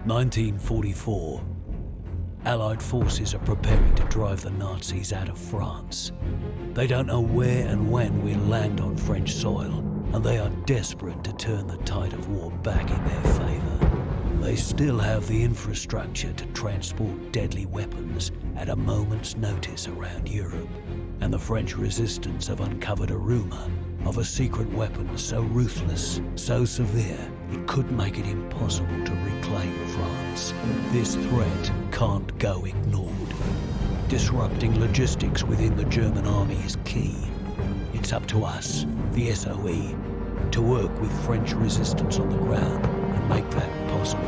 1944. Allied forces are preparing to drive the Nazis out of France. They don't know where and when we'll land on French soil, and they are desperate to turn the tide of war back in their favour. They still have the infrastructure to transport deadly weapons at a moment's notice around Europe, and the French resistance have uncovered a rumour of a secret weapon so ruthless, so severe, it could make it impossible to reclaim France. This threat can't go ignored. Disrupting logistics within the German army is key. It's up to us, the SOE, to work with French resistance on the ground and make that possible.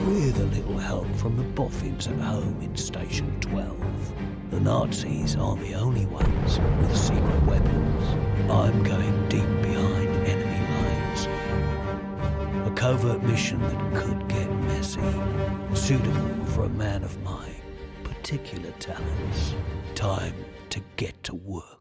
With a little help from the boffins at home in Station 12. The Nazis aren't the only ones with secret weapons. I'm going deep behind enemy lines. A covert mission that could get messy, suitable for a man of my particular talents. Time to get to work.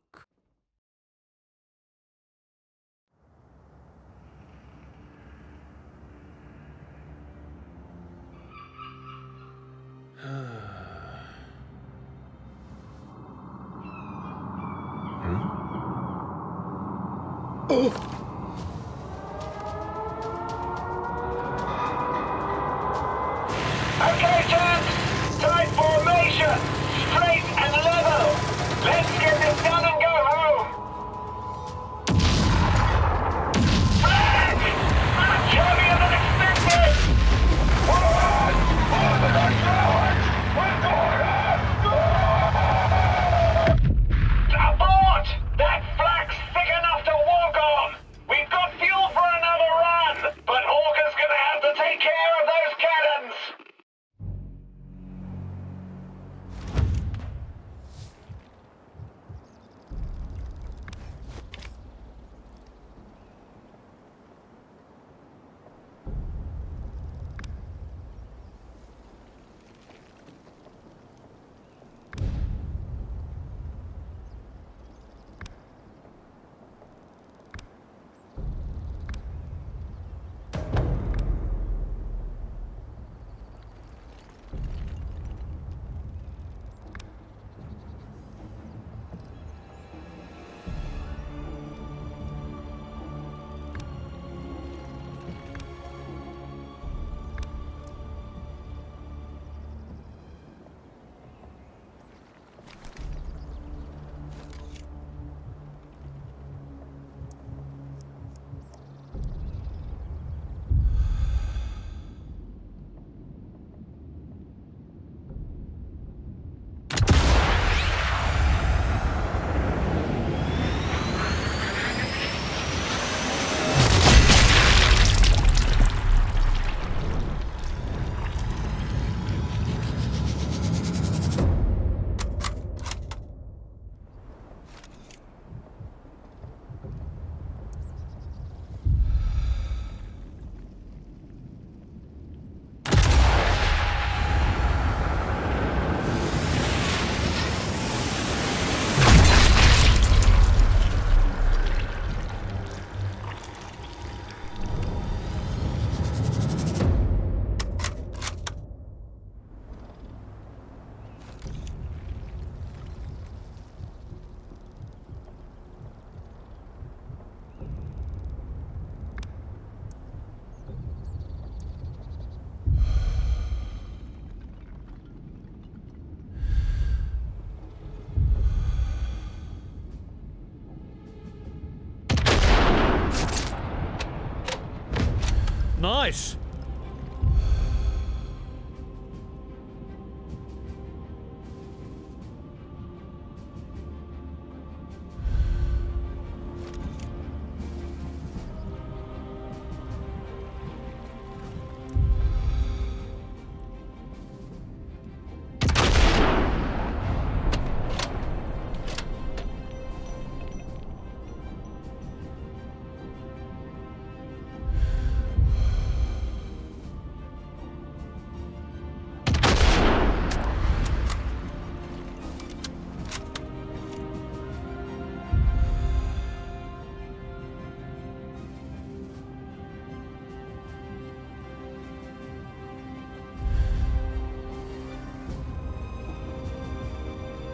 Okay, chaps! Tight formation! Straight and level! Let's get this done and go home! Flank! Much heavier than expected! Forward! Forward and forward! We're going! Abort! That flak's thick enough to walk on! We've got fuel for another run, but Hawker's gonna have to take care of those cannons! Nice!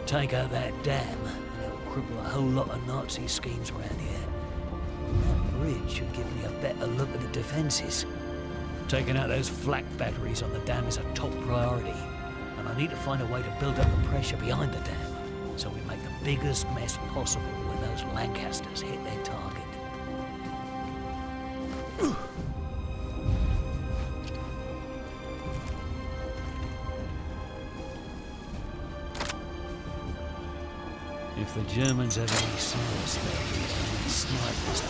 Take out that dam, and it'll cripple a whole lot of Nazi schemes around here. That bridge should give me a better look at the defences. Taking out those flak batteries on the dam is a top priority, and I need to find a way to build up the pressure behind the dam, so we make the biggest mess possible when those Lancasters hit their target. If the Germans have any sense, they'll be any snipers.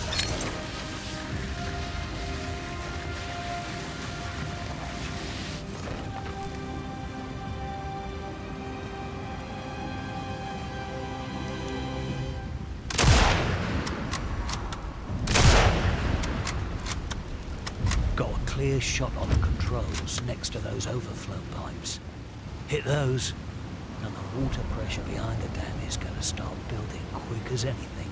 Got a clear shot on the controls next to those overflow pipes. Hit those, and the water pressure behind the dam is going to start building quick as anything.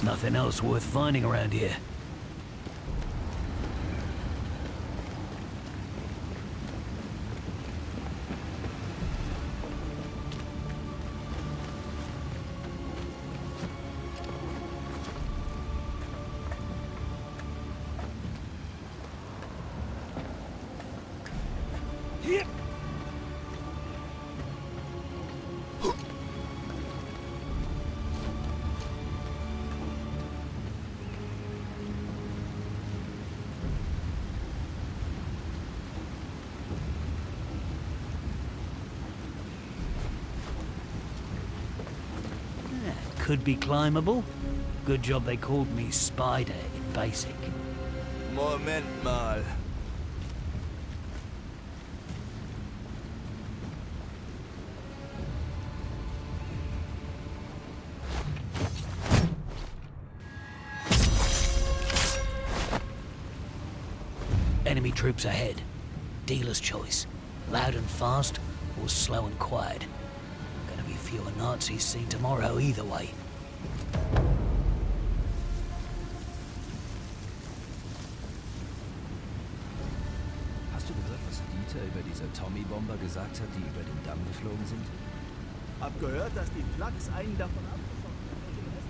Nothing else worth finding around here. Could be climbable. Good job they called me Spider in basic. Moment mal. Enemy troops ahead. Dealer's choice. Loud and fast, or slow and quiet. Gonna be fewer Nazis seen tomorrow either way. Hast du gehört, was Dieter über diese Tommy-Bomber gesagt hat, die über den Damm geflogen sind? Hab gehört, dass die Flaks einen davon abgeschossen hat.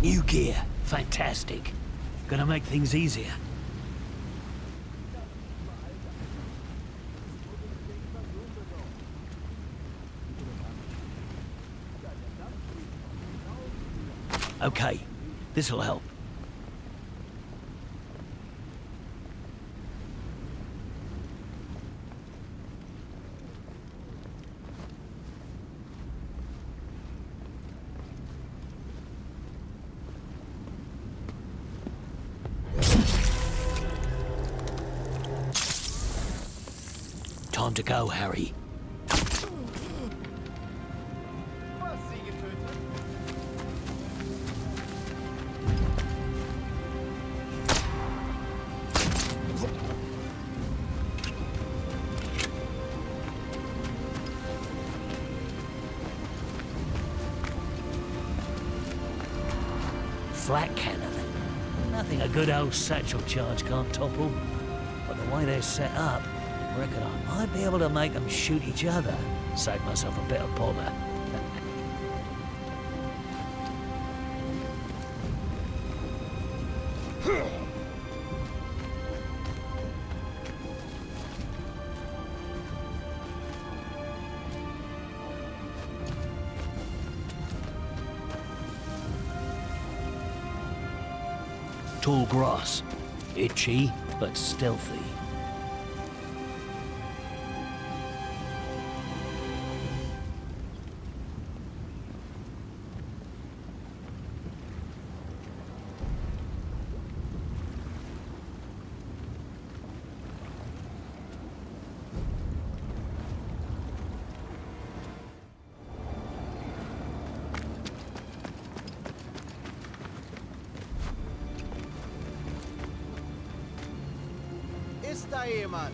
New gear. Fantastic. Gonna make things easier. Okay, this'll help. Time to go, Harry. Flat cannon. Nothing a good old satchel charge can't topple. But the way they're set up, I reckon I might be able to make them shoot each other. Save myself a bit of bother. tall grass. Itchy, but stealthy. Ist da jemand?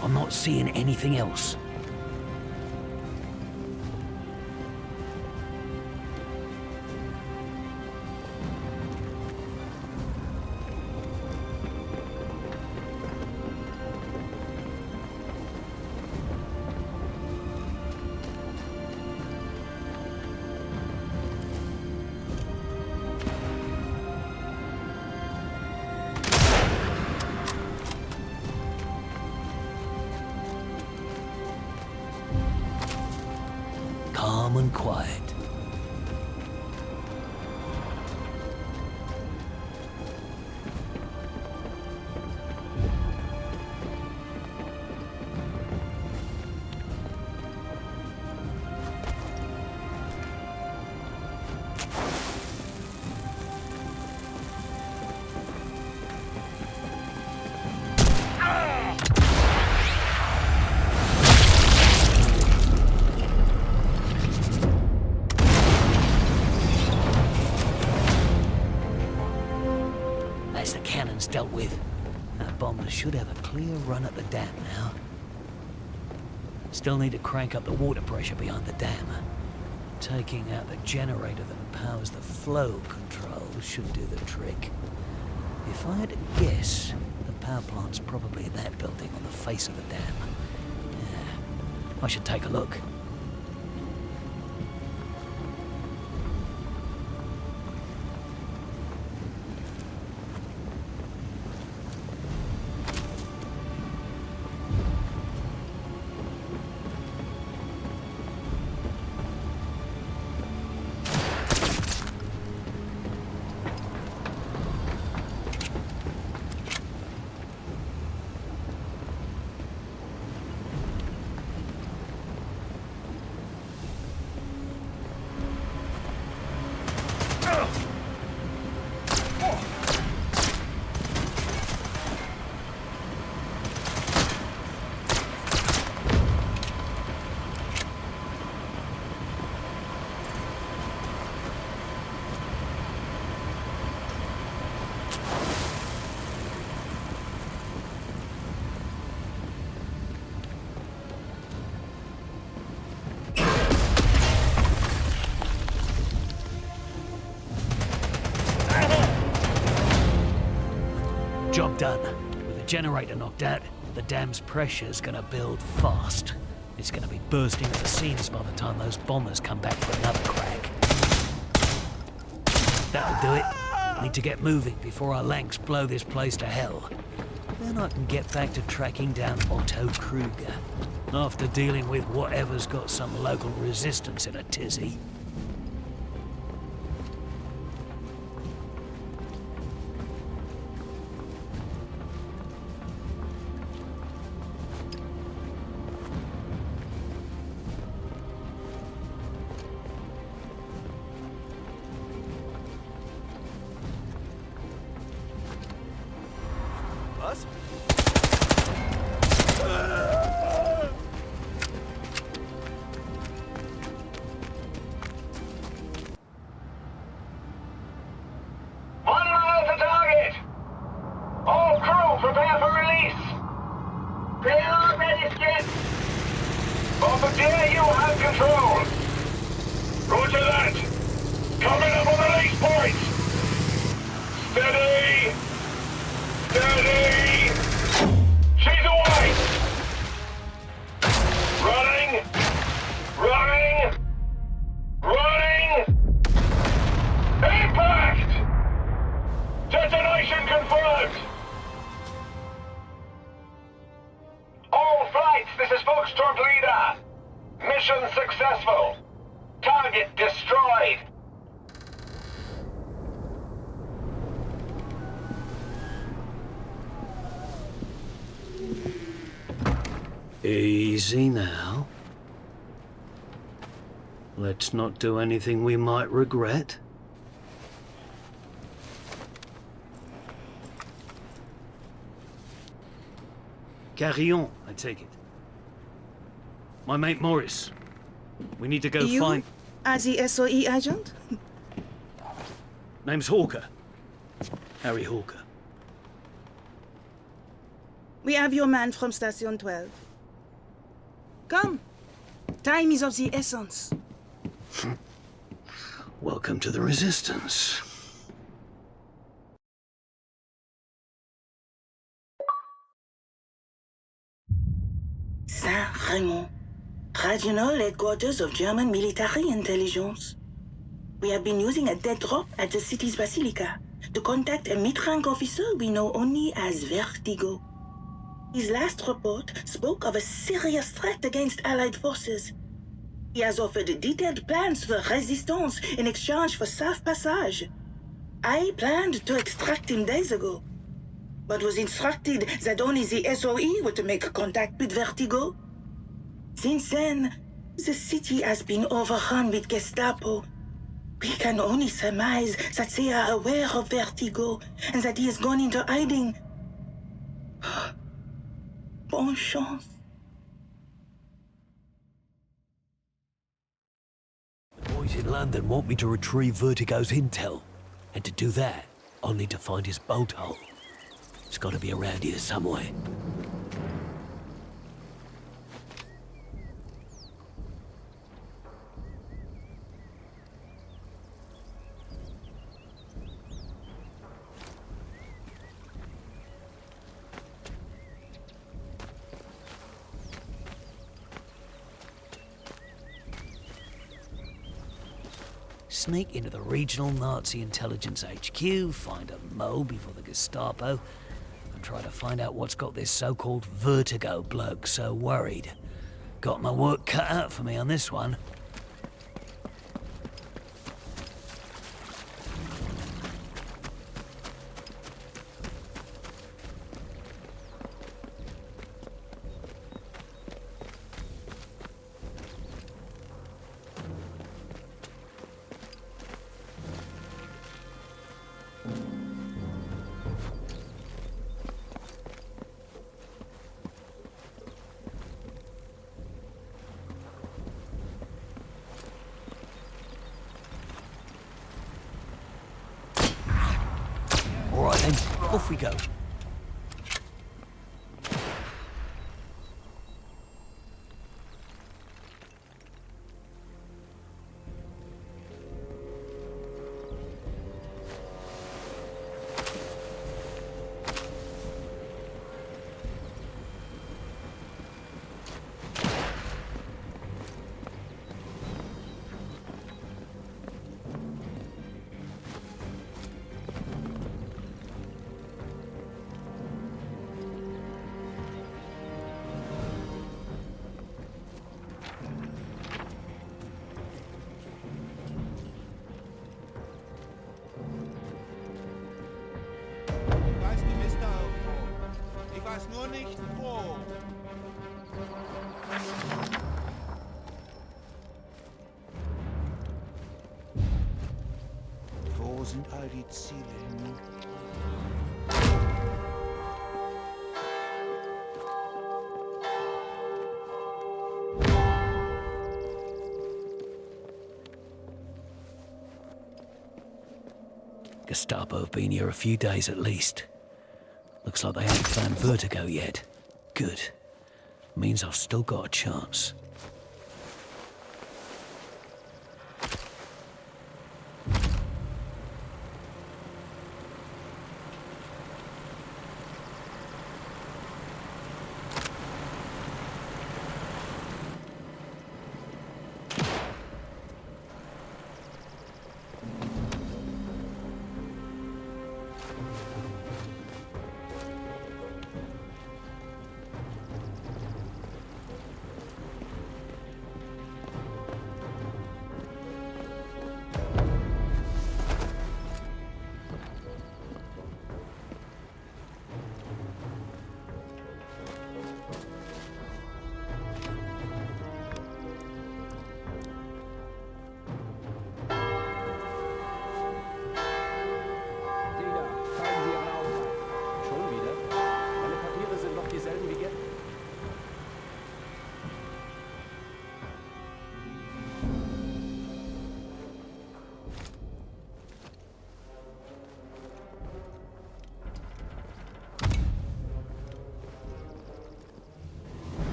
I'm not seeing anything else. Calm and quiet. That's the cannons dealt with. Our bombers should have a clear run at the dam now. Still need to crank up the water pressure behind the dam. Taking out the generator that powers the flow control should do the trick. If I had to guess, the power plant's probably in that building on the face of the dam. Yeah, I should take a look. done. With the generator knocked out, the dam's pressure's gonna build fast. It's gonna be bursting at the seams by the time those bombers come back for another crack. That'll do it. Need to get moving before our Lanks blow this place to hell. Then I can get back to tracking down Otto Kruger, after dealing with whatever's got some local resistance in a tizzy. Was? Prepare for release! Payload ready, skip! Bombardier, you have control! Roger that! Coming up on the release point! Steady! Steady! She's away! Running! Running! Running! Impact! Detonation confirmed! All flights, this is Foxtrot Leader. Mission successful. Target destroyed. Easy now. Let's not do anything we might regret. Carillon, I take it. My mate Morris. We need to go You find... are the SOE agent? Name's Hawker. Harry Hawker. We have your man from Station 12. Come. Time is of the essence. Welcome to the Resistance. Saint-Raymond, regional headquarters of German military intelligence. We have been using a dead drop at the city's basilica to contact a mid-rank officer we know only as Vertigo. His last report spoke of a serious threat against Allied forces. He has offered detailed plans for resistance in exchange for safe passage. I planned to extract him days ago, but was instructed that only the SOE were to make contact with Vertigo. Since then, the city has been overrun with Gestapo. We can only surmise that they are aware of Vertigo and that he has gone into hiding. Bonne chance. The boys in London want me to retrieve Vertigo's intel. And to do that, I'll need to find his bolt hole. It's got to be around here somewhere. Sneak into the regional Nazi intelligence HQ, find a mole before the Gestapo, and try to find out what's got this so-called Vertigo bloke so worried. Got my work cut out for me on this one. All right then, off we go. das nur nicht wo. Wo sind all die Ziele hin? Gestapo have been here a few days at least. Looks like they haven't found Vertigo yet. Good. Means I've still got a chance.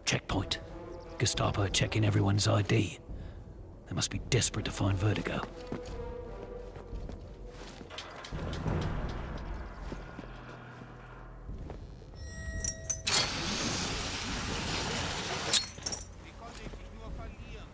Checkpoint. Gestapo are checking everyone's ID. They must be desperate to find Vertigo. Wie konnte ich dich nur verlieren?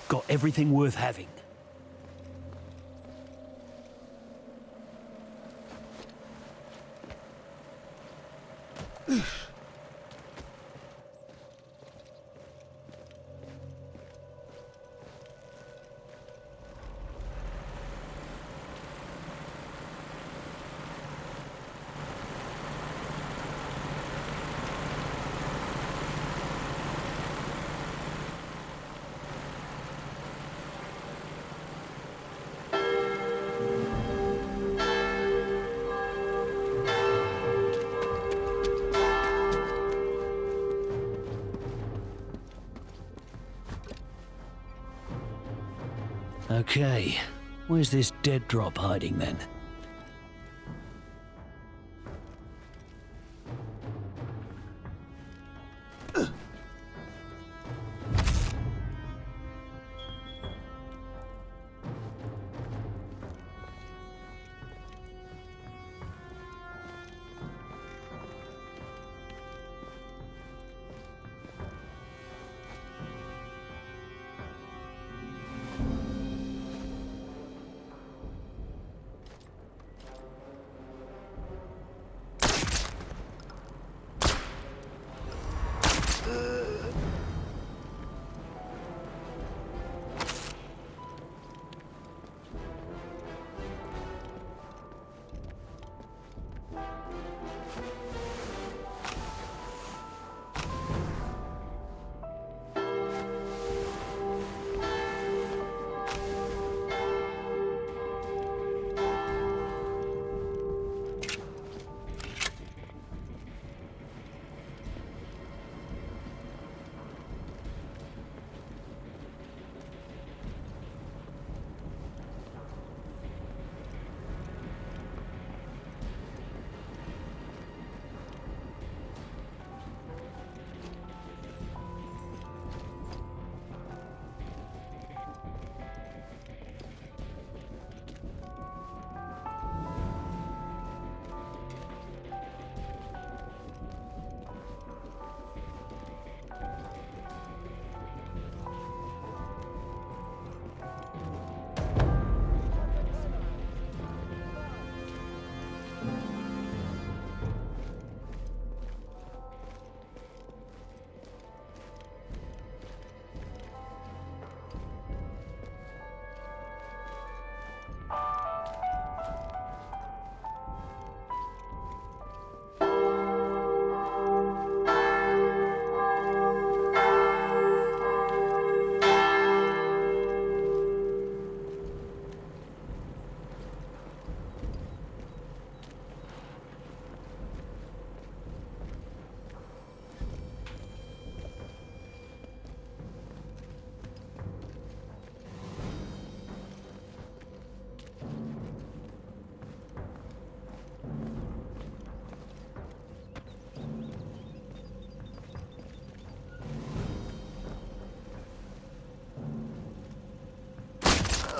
Got everything worth having. Okay, where's this dead drop hiding then?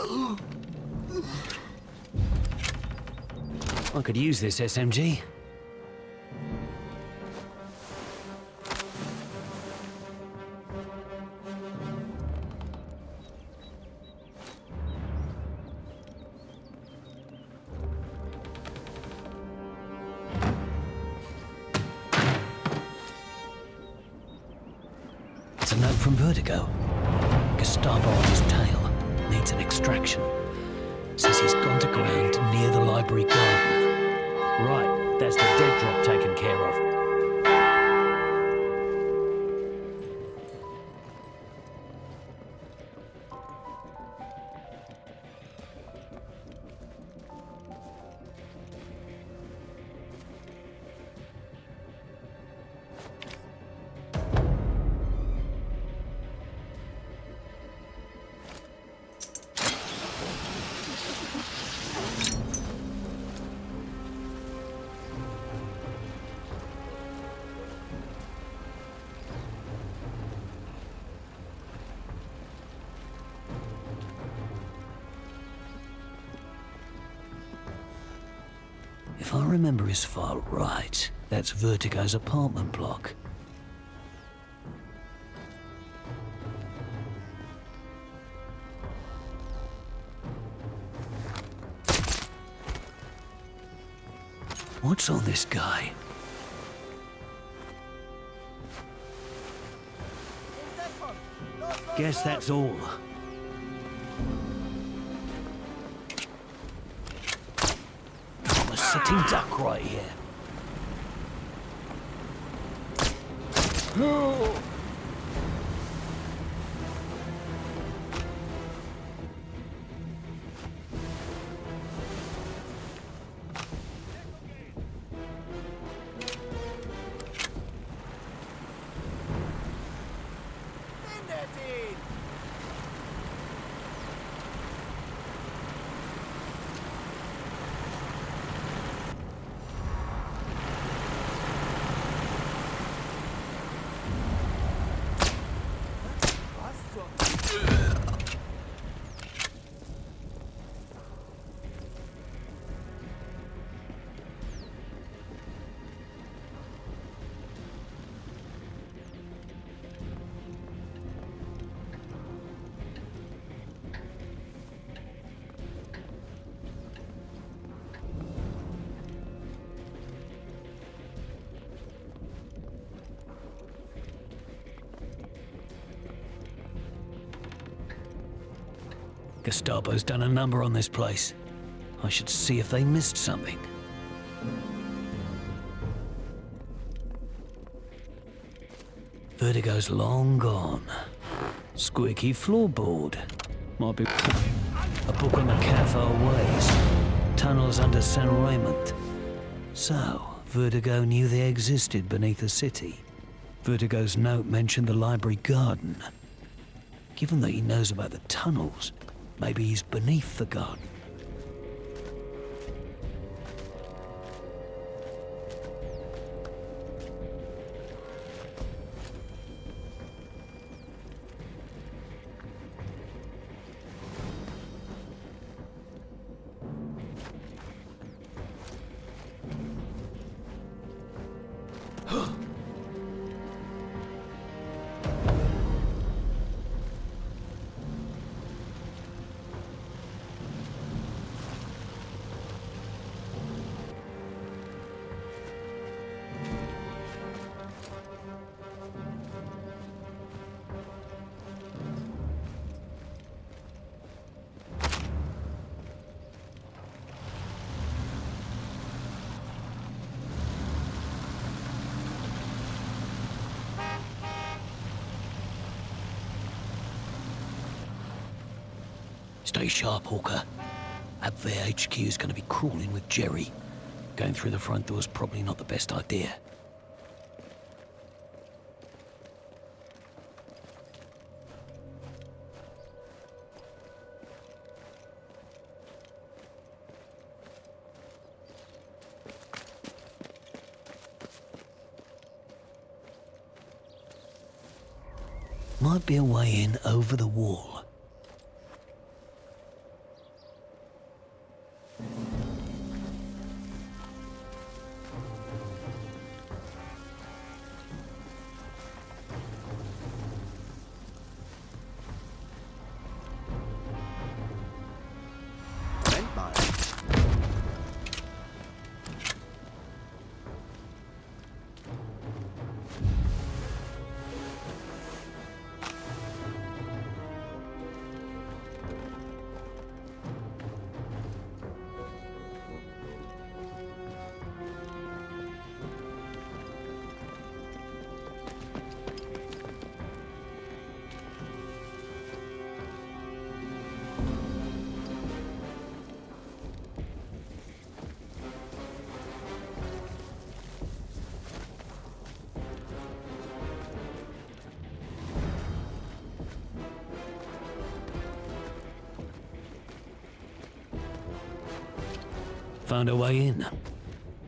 I could use this SMG. It's a note from Vertigo. Gestapo on his tail. Needs an extraction. Says he's gone to ground near the library garden. Right, that's the dead drop taken care of. If I remember his file right, that's Vertigo's apartment block. What's on this guy? Guess that's all. I'm a sitting duck right here. Gestapo's done a number on this place. I should see if they missed something. Vertigo's long gone. Squeaky floorboard. Might be a book on the Cafe ways. Tunnels under Saint-Raymond. So, Vertigo knew they existed beneath the city. Vertigo's note mentioned the library garden. Given that he knows about the tunnels, maybe he's beneath the garden. Stay sharp, Hawker. Abwehr HQ is going to be crawling with Jerry. Going through the front door's probably not the best idea. Might be a way in over the wall. Found a way in.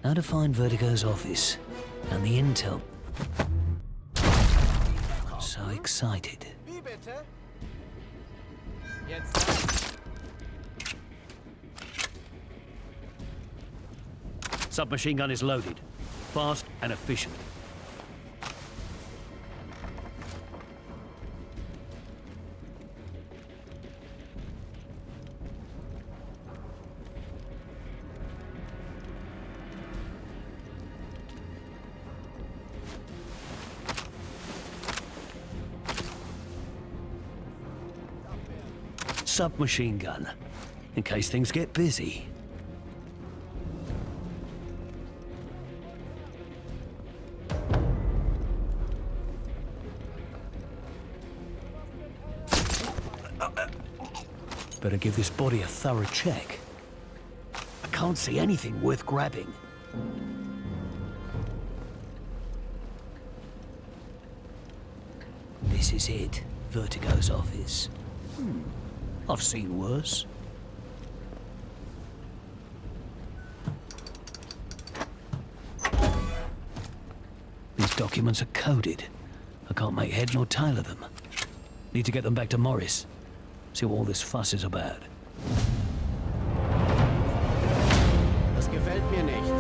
How to find Vertigo's office and the intel. So excited. Wie bitte? Jetzt. Submachine gun is loaded. Fast and efficient. Submachine gun, in case things get busy. Better give this body a thorough check. I can't see anything worth grabbing. This is it, Vertigo's office. I've seen worse. These documents are coded. I can't make head nor tail of them. Need to get them back to Morris. See what all this fuss is about. Das gefällt mir nicht.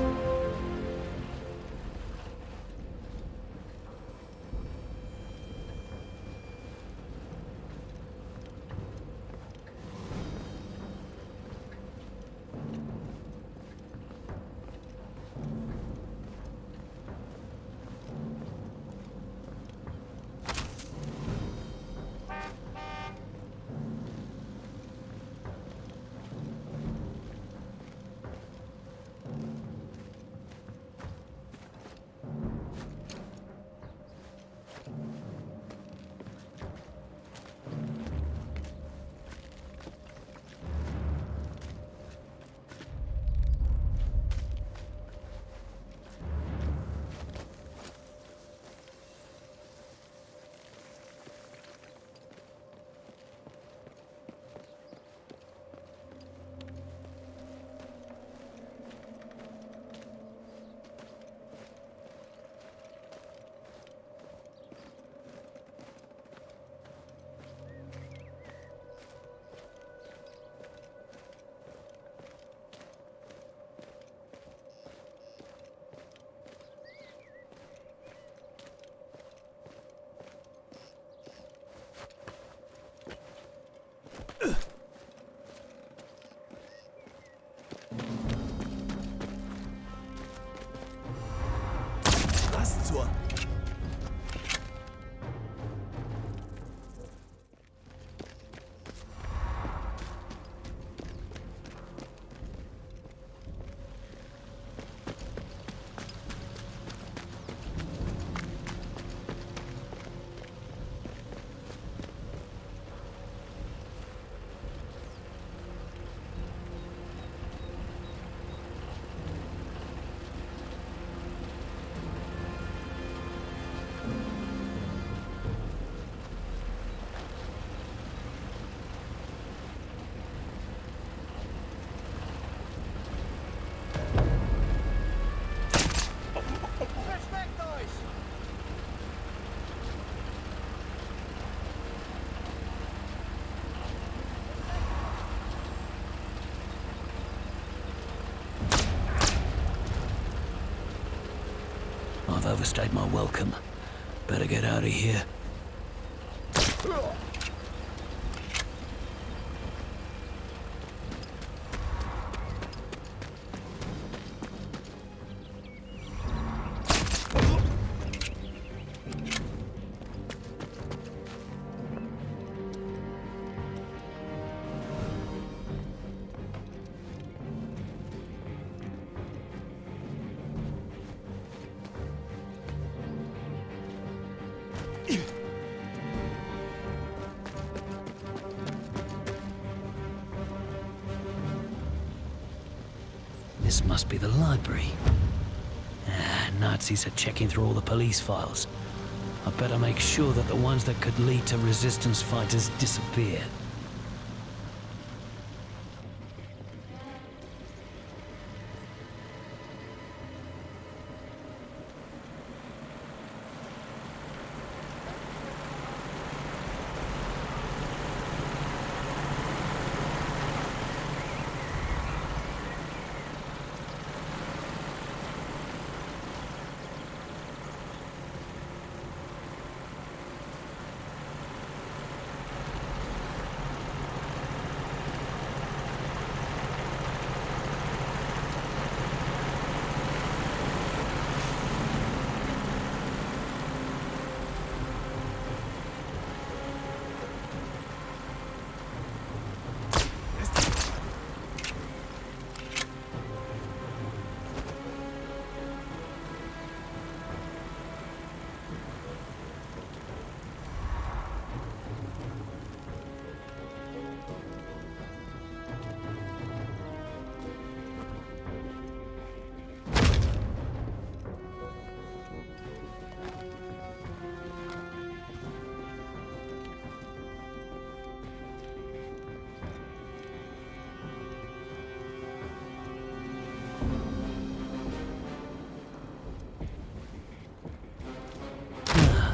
Was zur... Versteckt euch! I've overstayed my welcome. Better get out of here. This must be the library. Nazis are checking through all the police files. I better make sure that the ones that could lead to resistance fighters disappear.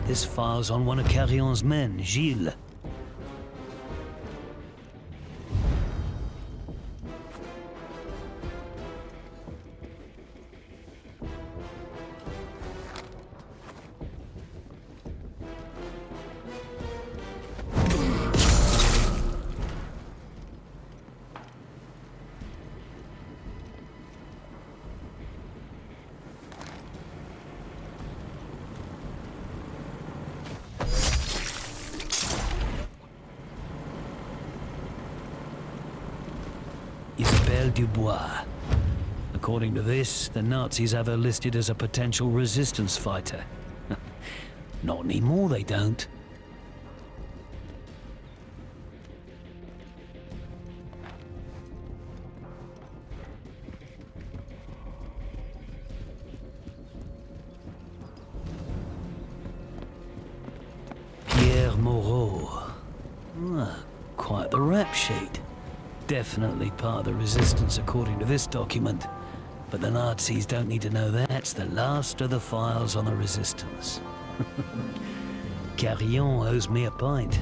This file's on one of Carrion's men, Gilles. Dubois. According to this, the Nazis have her listed as a potential resistance fighter. Not anymore, they don't. Pierre Moreau. Ah, quite the rap sheet. Definitely part of the resistance according to this document. But the Nazis don't need to know that's the last of the files on the resistance. Carrion owes me a pint.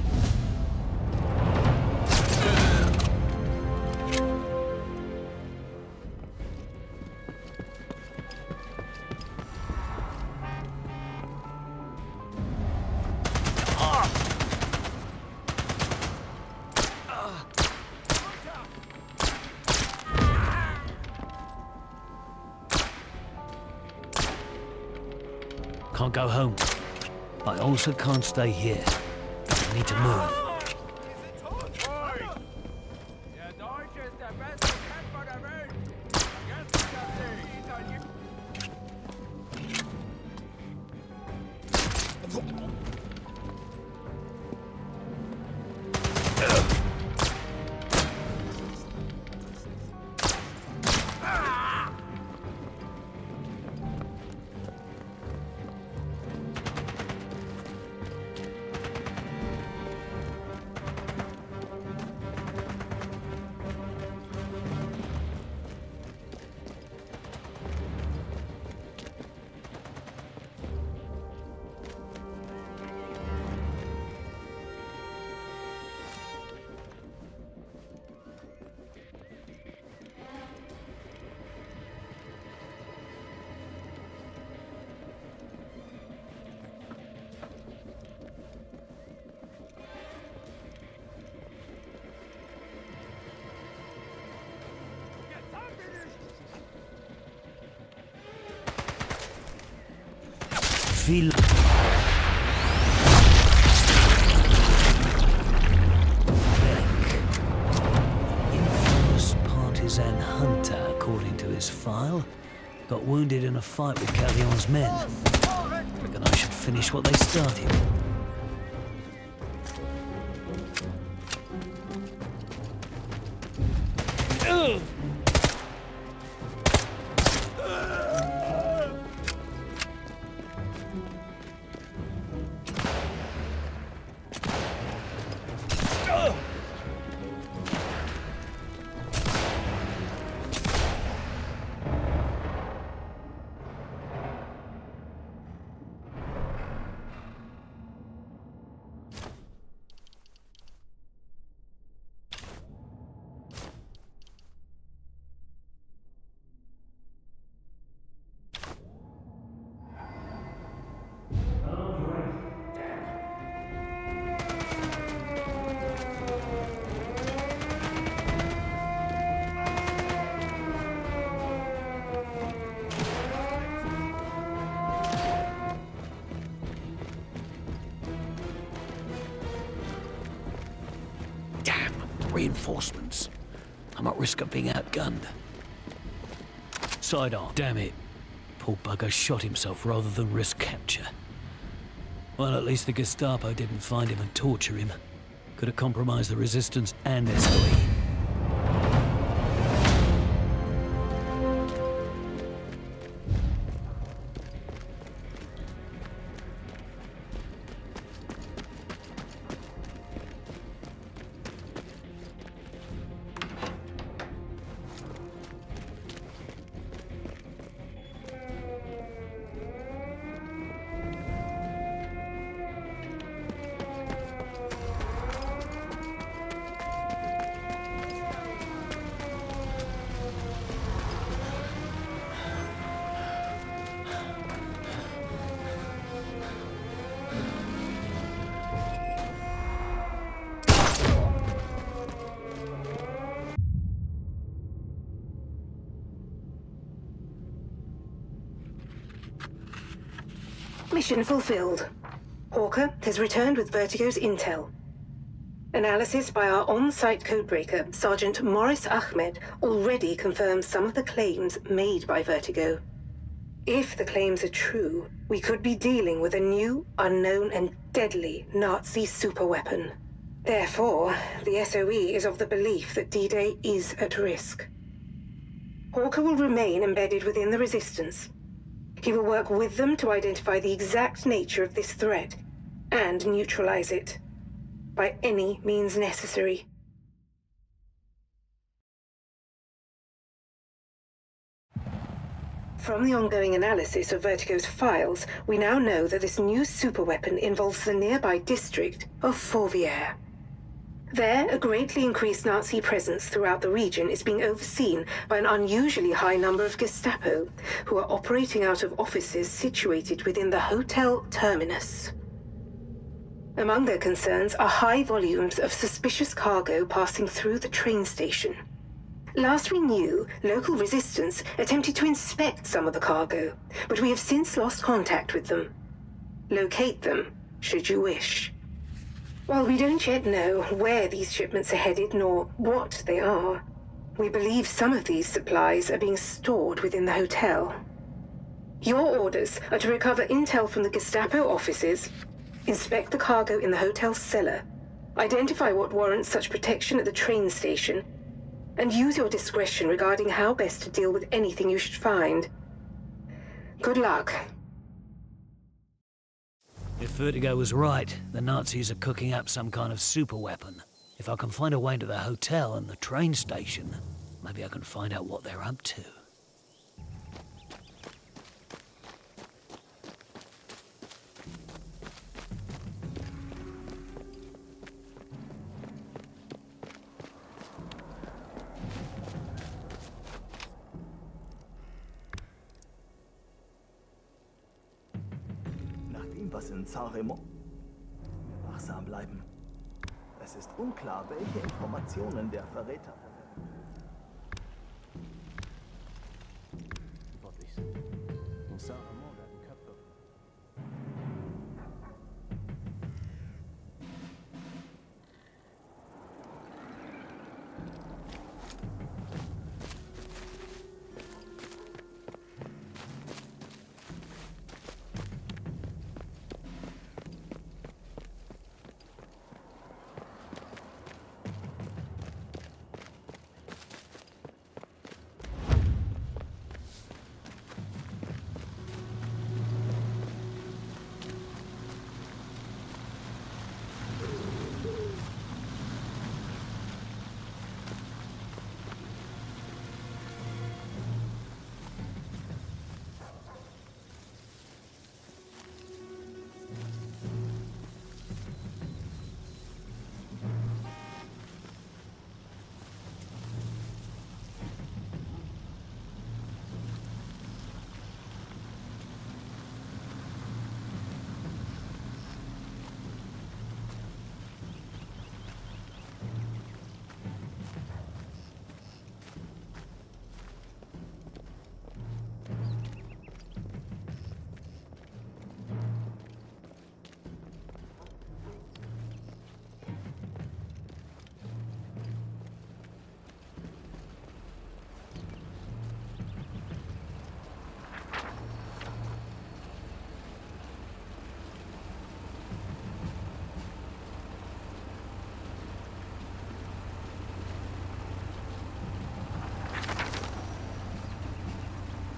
Can't go home. I also can't stay here. I need to move. Feel infamous partisan hunter, according to his file, got wounded in a fight with Carrion's men. Reckon I should finish what they started. Reinforcements. I'm at risk of being outgunned. Sidearm. Damn it. Poor bugger shot himself rather than risk capture. Well, at least the Gestapo didn't find him and torture him. Could have compromised the resistance and SOE. Mission fulfilled. Hawker has returned with Vertigo's intel. Analysis by our on-site codebreaker, Sergeant Morris Ahmed, already confirms some of the claims made by Vertigo. If the claims are true, we could be dealing with a new, unknown, and deadly Nazi superweapon. Therefore, the SOE is of the belief that D-Day is at risk. Hawker will remain embedded within the Resistance. He will work with them to identify the exact nature of this threat and neutralize it, by any means necessary. From the ongoing analysis of Vertigo's files, we now know that this new superweapon involves the nearby district of Fourvière. There, a greatly increased Nazi presence throughout the region is being overseen by an unusually high number of Gestapo, who are operating out of offices situated within the Hotel Terminus. Among their concerns are high volumes of suspicious cargo passing through the train station. Last we knew, local resistance attempted to inspect some of the cargo, but we have since lost contact with them. Locate them, should you wish. While we don't yet know where these shipments are headed nor what they are, we believe some of these supplies are being stored within the hotel. Your orders are to recover intel from the Gestapo offices, inspect the cargo in the hotel's cellar, identify what warrants such protection at the train station, and use your discretion regarding how best to deal with anything you should find. Good luck. If Vertigo was right, the Nazis are cooking up some kind of super weapon. If I can find a way to the hotel and the train station, maybe I can find out what they're up to. Was in Saint-Raymond? Wachsam bleiben. Es ist unklar, welche Informationen der Verräter verantwortlich sind. In Saint-Raymond werden Köpfe.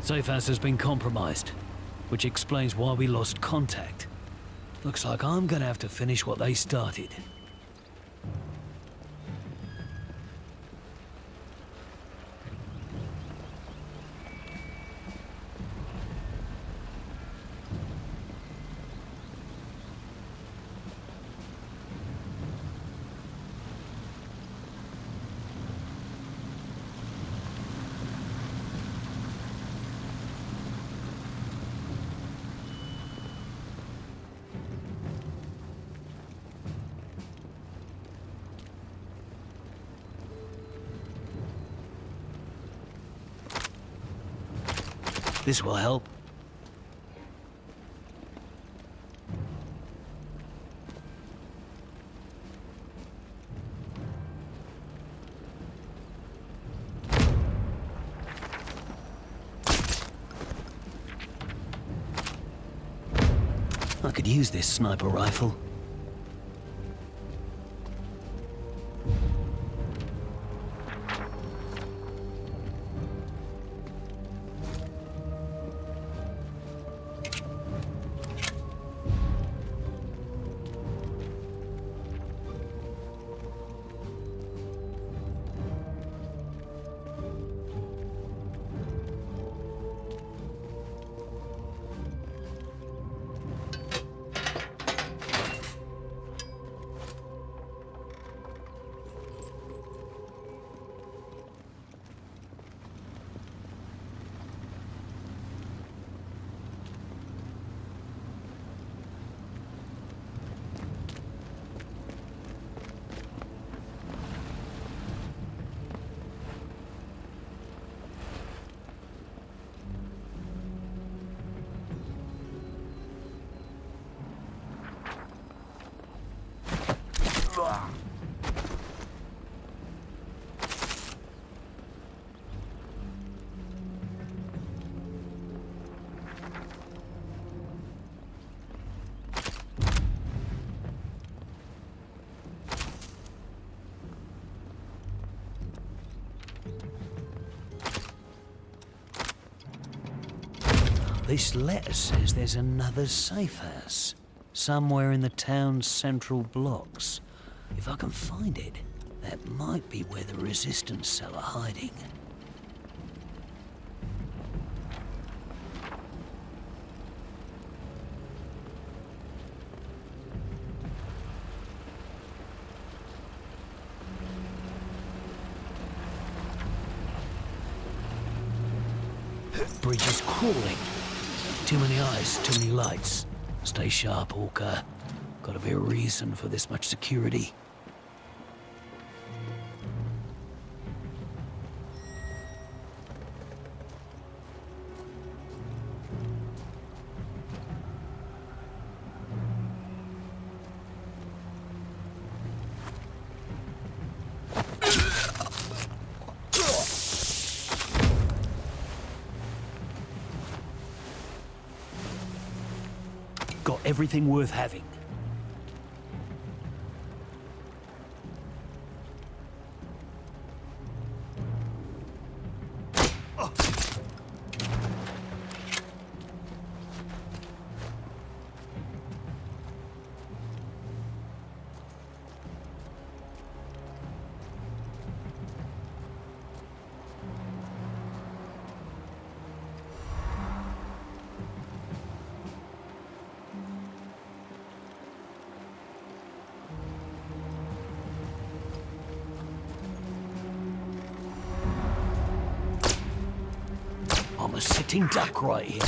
Safe house has been compromised, which explains why we lost contact. Looks like I'm gonna have to finish what they started. This will help. I could use this sniper rifle. This letter says there's another safe house, somewhere in the town's central blocks. If I can find it, that might be where the resistance cell are hiding. Bridge is crawling. Too many eyes, too many lights. Stay sharp, Hawker. Gotta be a reason for this much security. Got everything worth having. I'm a sitting duck right here.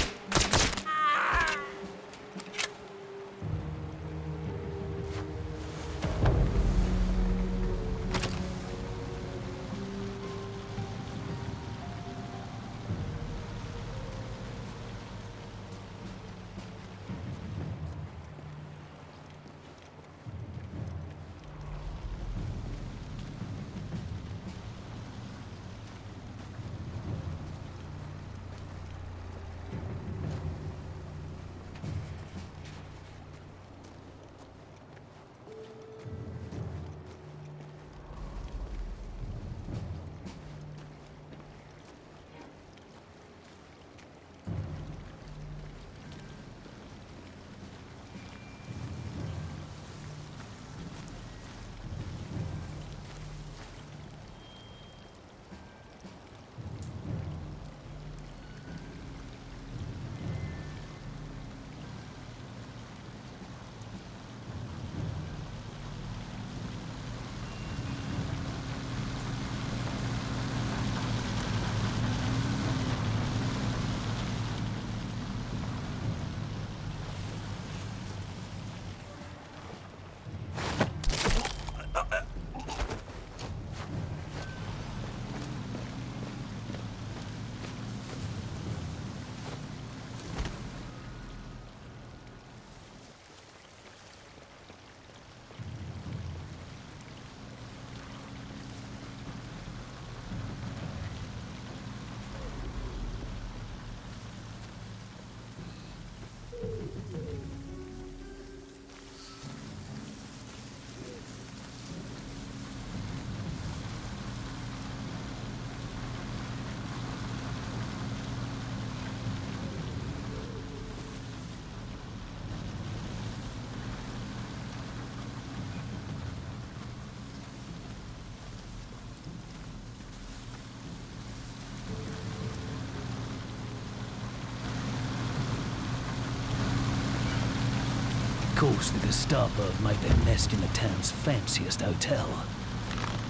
course, the Gestapo have made their nest in the town's fanciest hotel.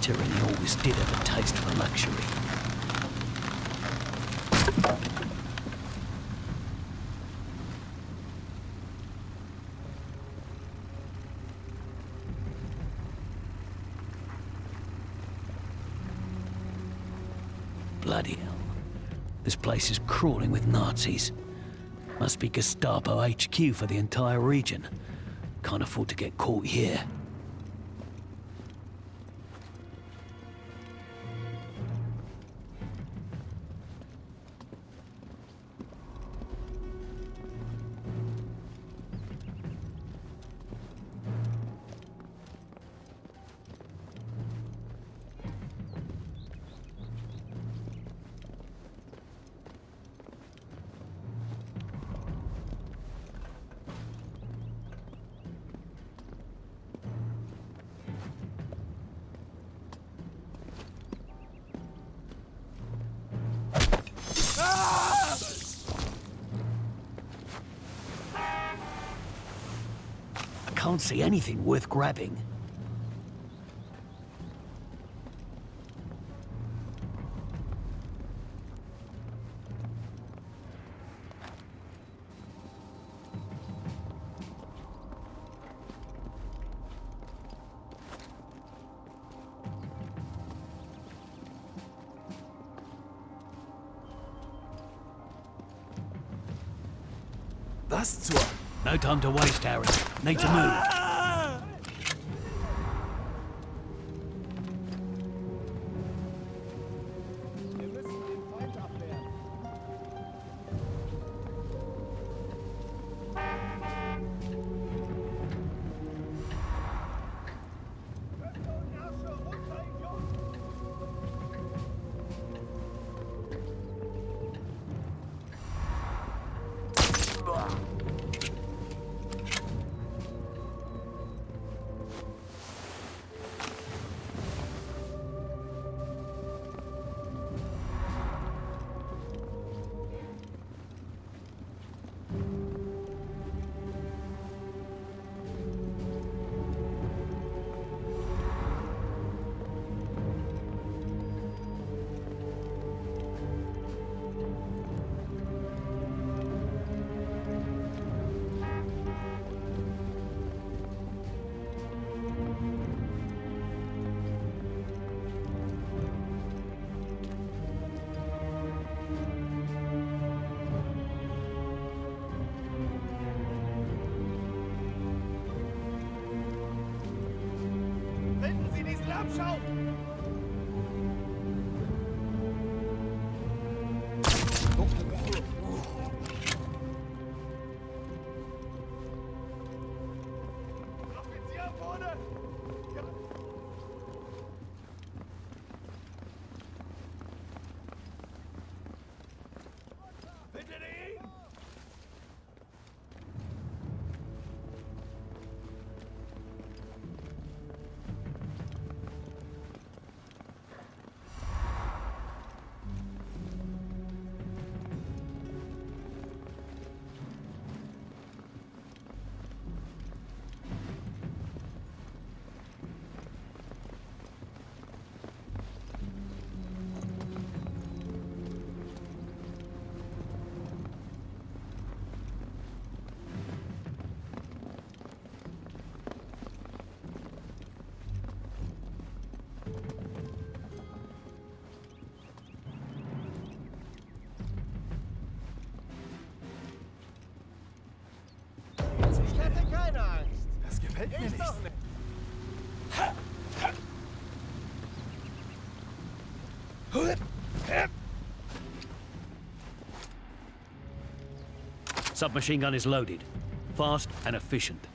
Tyranny always did have a taste for luxury. Bloody hell. This place is crawling with Nazis. Must be Gestapo HQ for the entire region. Can't afford to get caught here. Can't see anything worth grabbing. Was zur... No time to waste, Harry. Need to move. Das gefällt mir nicht. Submachine gun is loaded. Fast and efficient.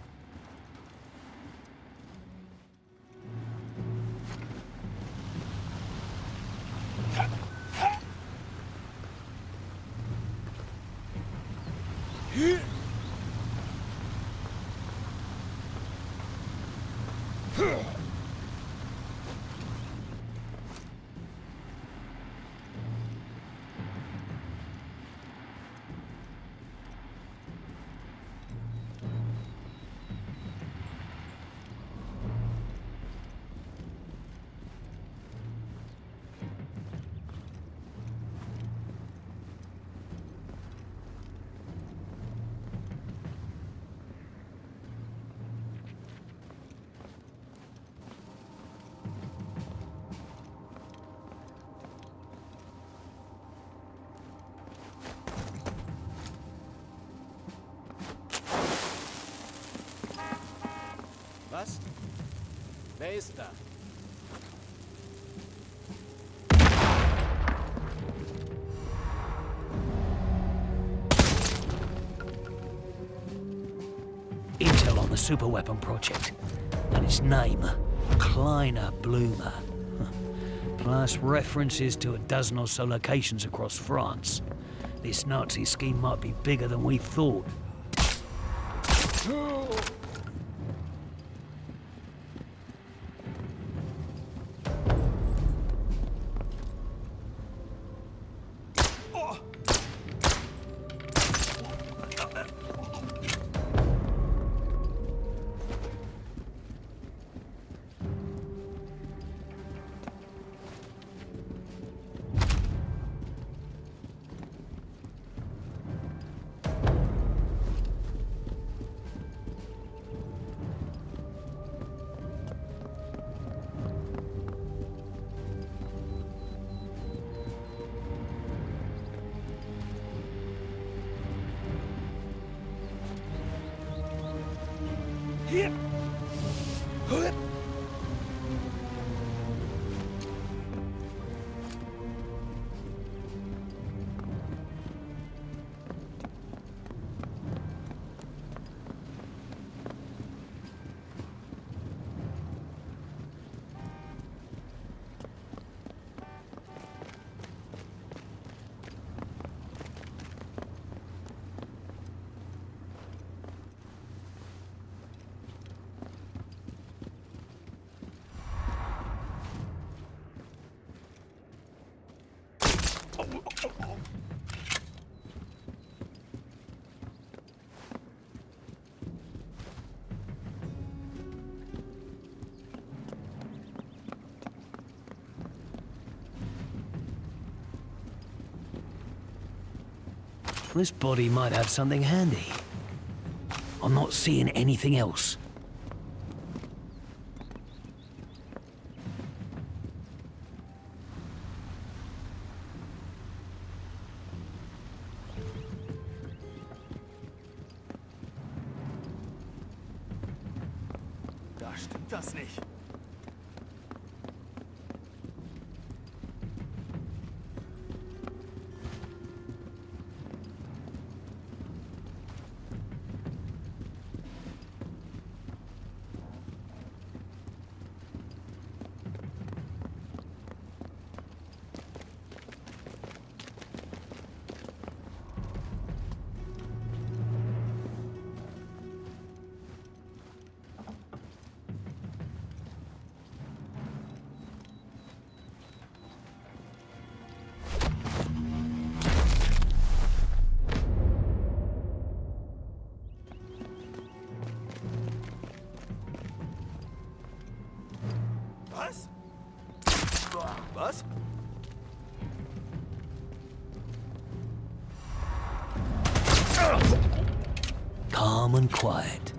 Wer ist da? Intel on the superweapon project. And its name, Kleiner Blumer. Plus references to a dozen or so locations across France. This Nazi scheme might be bigger than we thought. This body might have something handy. I'm not seeing anything else. Da stimmt das nicht. Was? Was? Calm and quiet.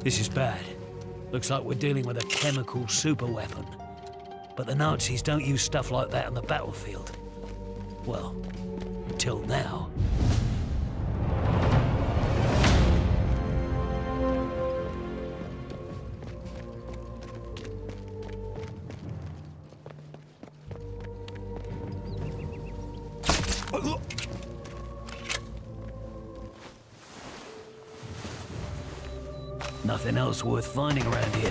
This is bad. Looks like we're dealing with a chemical superweapon. But the Nazis don't use stuff like that on the battlefield. Well, till now. Nothing else worth finding around here.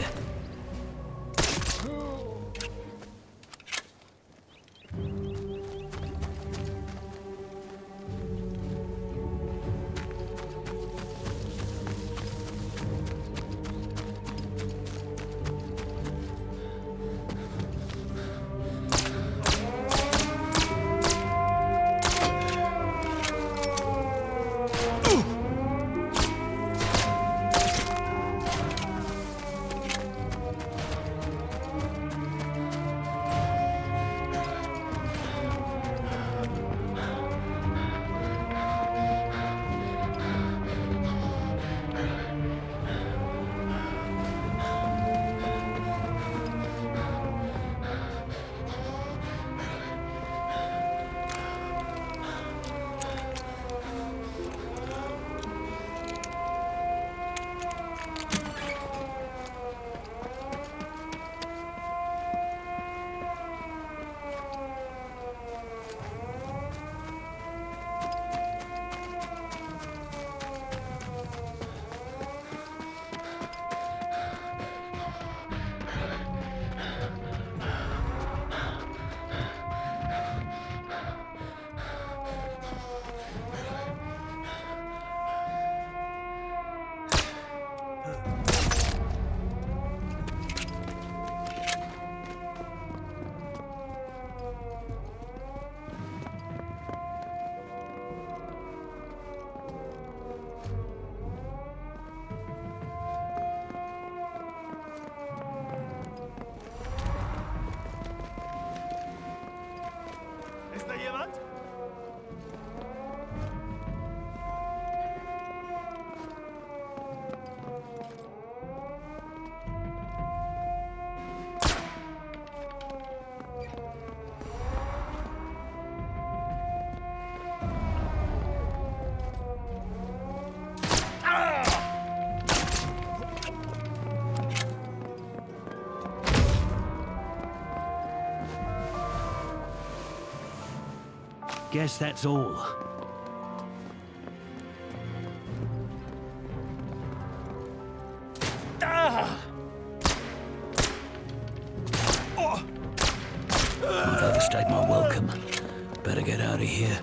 Guess that's all. I've overstayed my welcome. Better get out of here.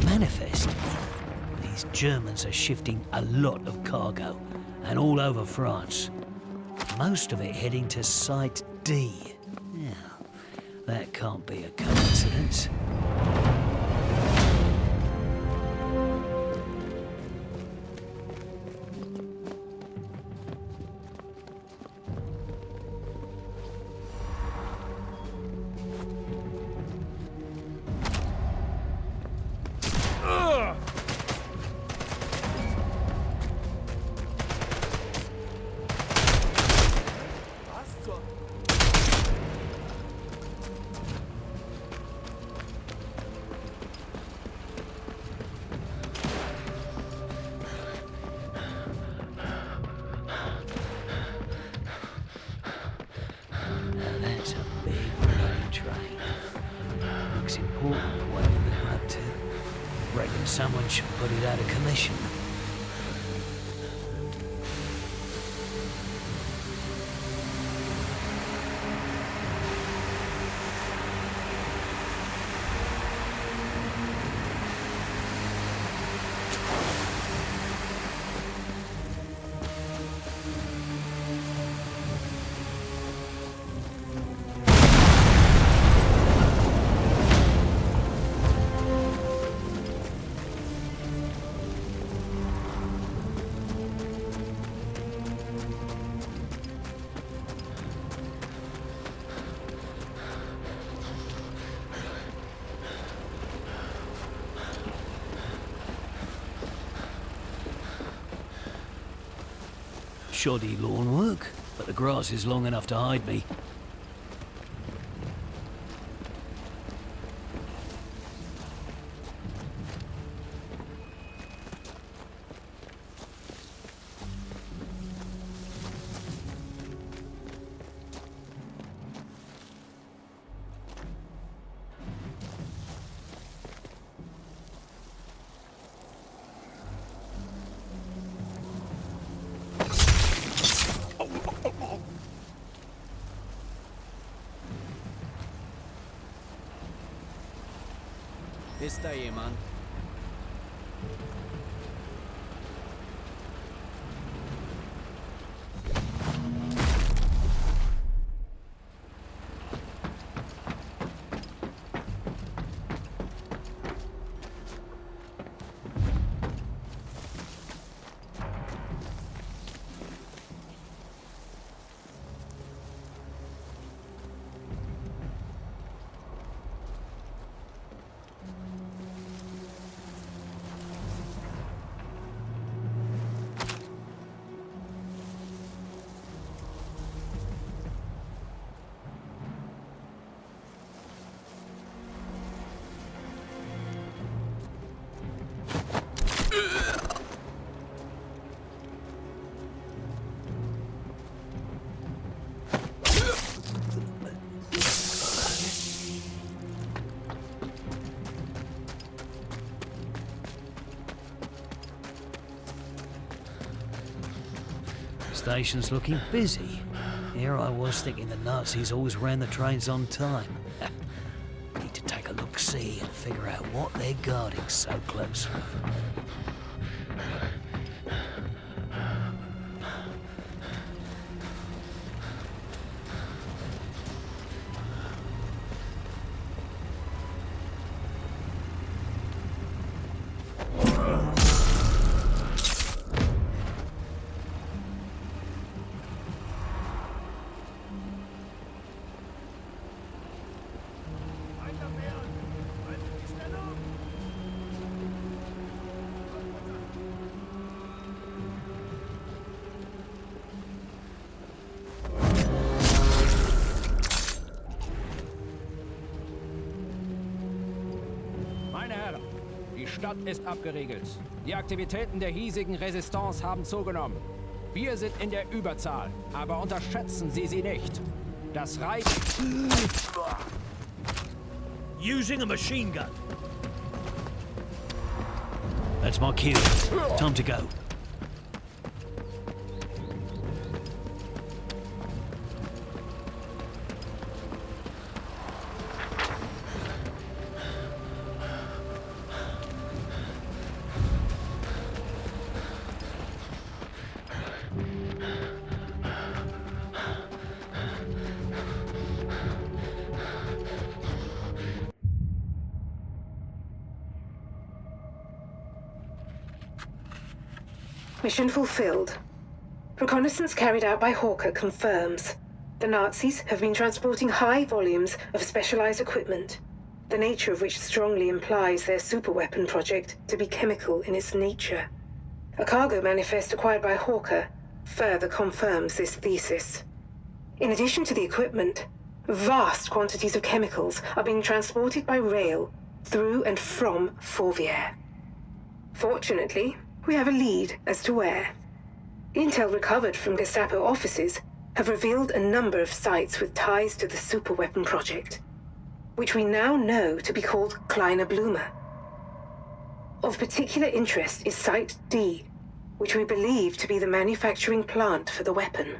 Manifest. These Germans are shifting a lot of cargo, and all over France. Most of it heading to Site D. Now, that can't be a coincidence. Someone should put it out of commission. Shoddy lawn work, but the grass is long enough to hide me. Ist da jemand? Station's looking busy. Here I was thinking the Nazis always ran the trains on time. Need to take a look-see and figure out what they're guarding so closely. Stadt ist abgeriegelt. Die Aktivitäten der hiesigen Resistance haben zugenommen. Wir sind in der Überzahl, aber unterschätzen Sie sie nicht. Das Reich... Using a machine gun. That's my cue. Time to go. Mission fulfilled. Reconnaissance carried out by Hawker confirms the Nazis have been transporting high volumes of specialized equipment, the nature of which strongly implies their superweapon project to be chemical in its nature. A cargo manifest acquired by Hawker further confirms this thesis. In addition to the equipment, vast quantities of chemicals are being transported by rail through and from Fourvière. Fortunately, we have a lead as to where. Intel recovered from Gestapo offices have revealed a number of sites with ties to the superweapon project, which we now know to be called Kleine Blume. Of particular interest is Site D, which we believe to be the manufacturing plant for the weapon.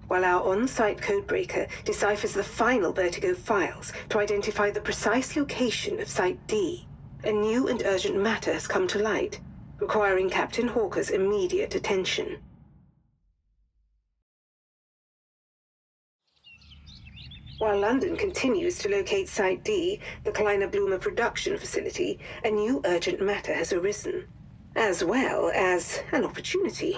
While our on-site codebreaker deciphers the final Vertigo files to identify the precise location of Site D, a new and urgent matter has come to light, requiring Captain Hawker's immediate attention. While London continues to locate Site D, the Kleine Blume production facility, a new urgent matter has arisen, as well as an opportunity.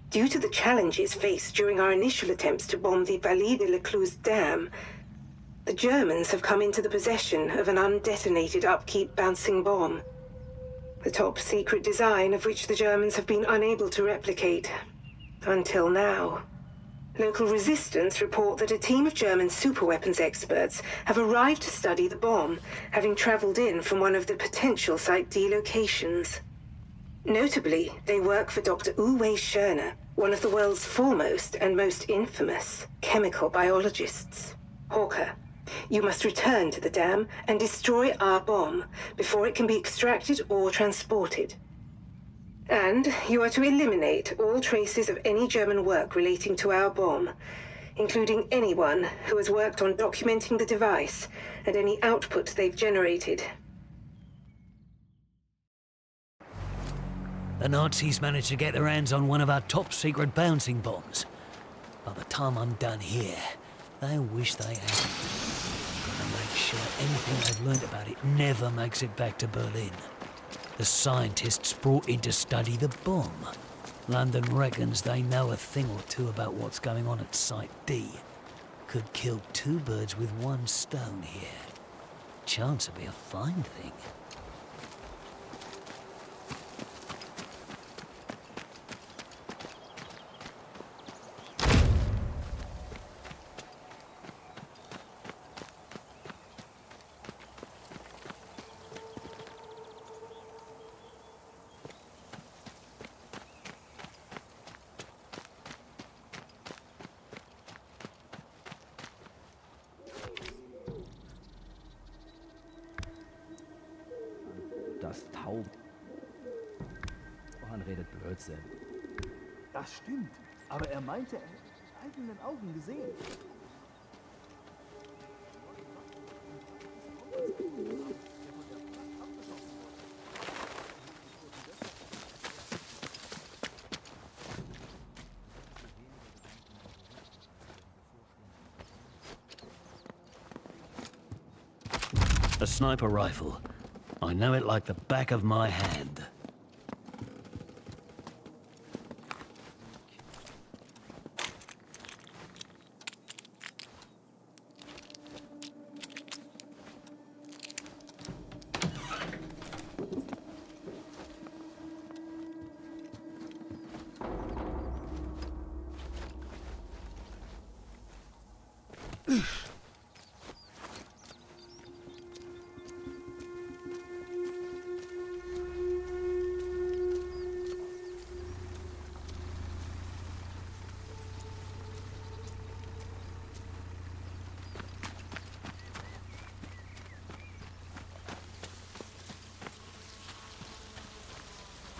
Due to the challenges faced during our initial attempts to bomb the Vallée de la Cluse Dam, the Germans have come into the possession of an undetonated upkeep bouncing bomb, the top secret design of which the Germans have been unable to replicate until now. Local resistance report that a team of German superweapons experts have arrived to study the bomb, having traveled in from one of the potential Site D locations. Notably, they work for Dr. Uwe Schörner, one of the world's foremost and most infamous chemical biologists. Hawker, you must return to the dam and destroy our bomb before it can be extracted or transported. And you are to eliminate all traces of any German work relating to our bomb, including anyone who has worked on documenting the device and any output they've generated. The Nazis managed to get their hands on one of our top-secret bouncing bombs. By the time I'm done here, they wish they hadn't. And make sure anything they've learned about it never makes it back to Berlin. The scientists brought in to study the bomb. London reckons they know a thing or two about what's going on at Site D. Could kill two birds with one stone here. Chance would be a fine thing. Das Taub. Johann redet Blödsinn. Das stimmt, aber er meinte, er hätte mit eigenen Augen gesehen. A sniper rifle. I know it like the back of my hand.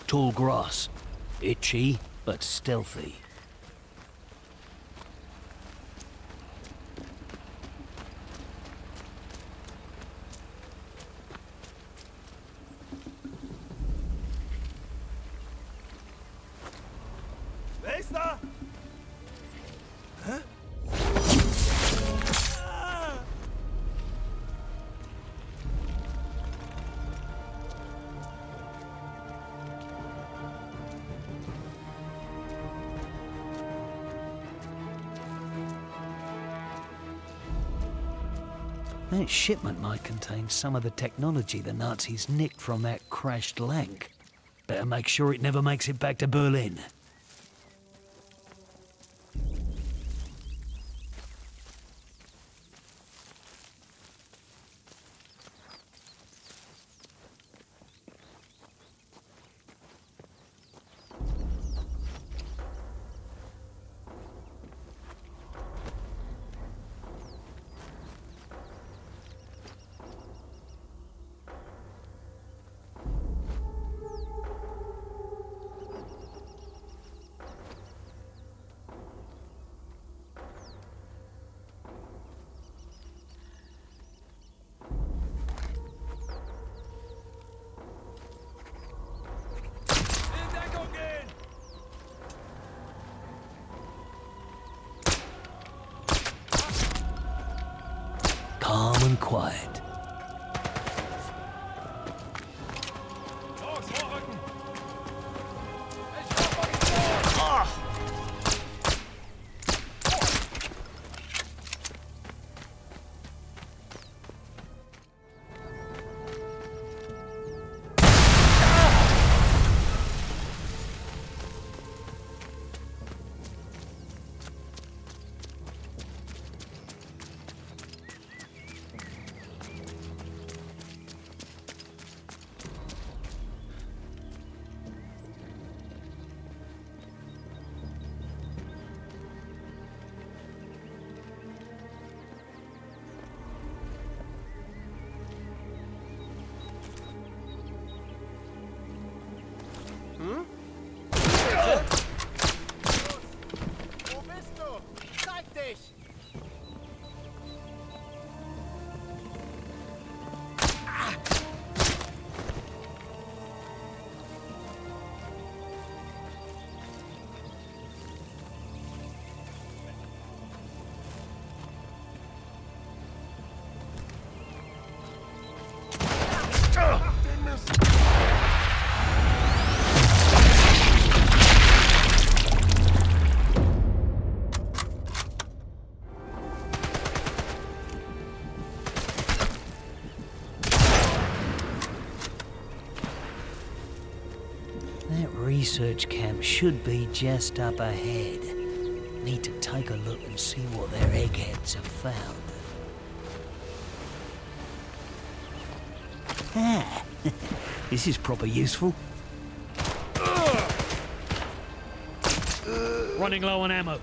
tall grass. Itchy, but stealthy. Wer ist da? Hä? That shipment might contain some of the technology the Nazis nicked from that crashed Lank. Better make sure it never makes it back to Berlin. Calm and quiet. Wo bist du? Zeig dich! That research camp should be just up ahead. Need to take a look and see what their eggheads have found. Ah, this is proper useful. Running low on ammo.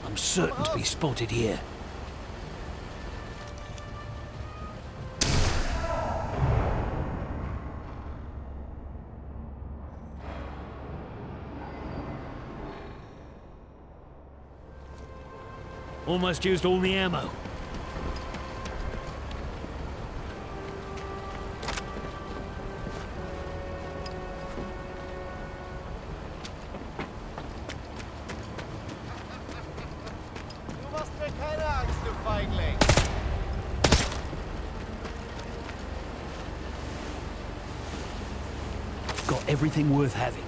I'm certain to be spotted here. Almost used all the ammo. Du machst mir keine Angst, du Feigling. Got everything worth having.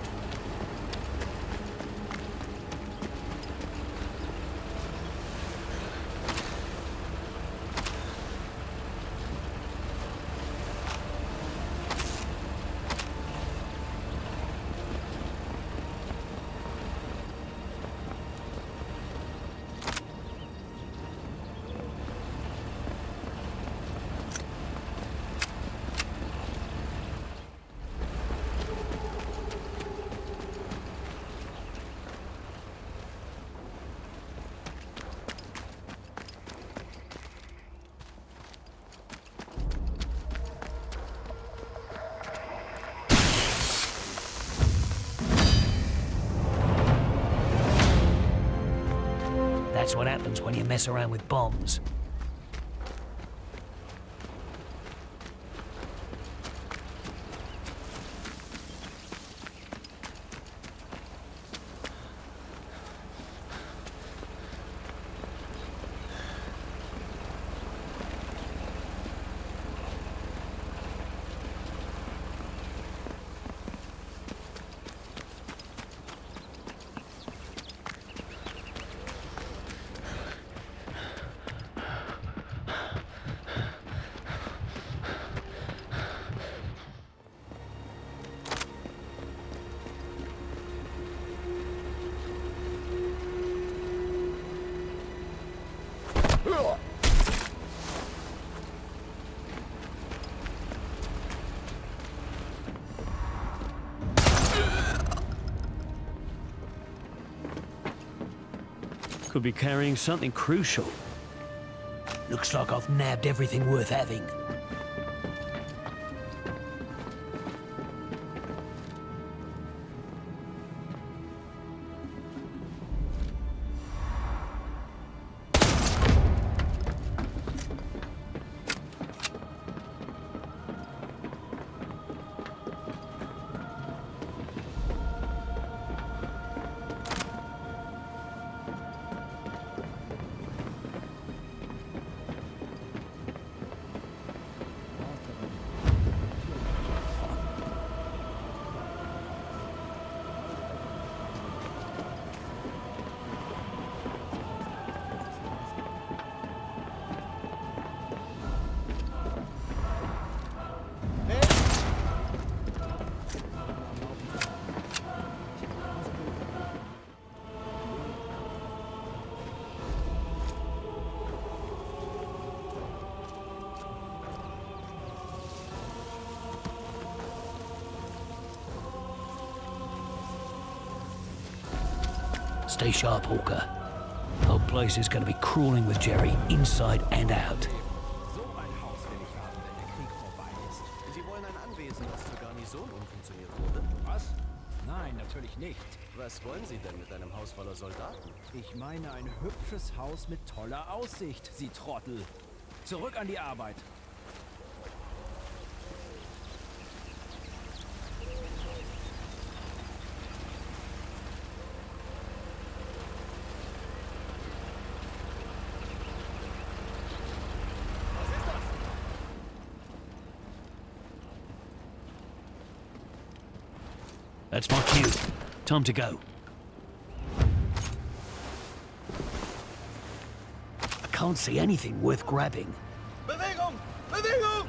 That's what happens when you mess around with bombs. Could be carrying something crucial. Looks like I've nabbed everything worth having. Stay sharp, Hawker. Whole place is going to be crawling with Jerry, inside and out. So ein Haus will ich haben, wenn der Krieg vorbei ist. Sie wollen ein Anwesen, das zur Garnison umfunktioniert wurde? Was? Nein, natürlich nicht. Was wollen Sie denn mit einem Haus voller Soldaten? Ich meine ein hübsches Haus mit toller Aussicht, Sie Trottel. Zurück an die Arbeit. That's my cue. Time to go. I can't see anything worth grabbing. Bewegung! Bewegung!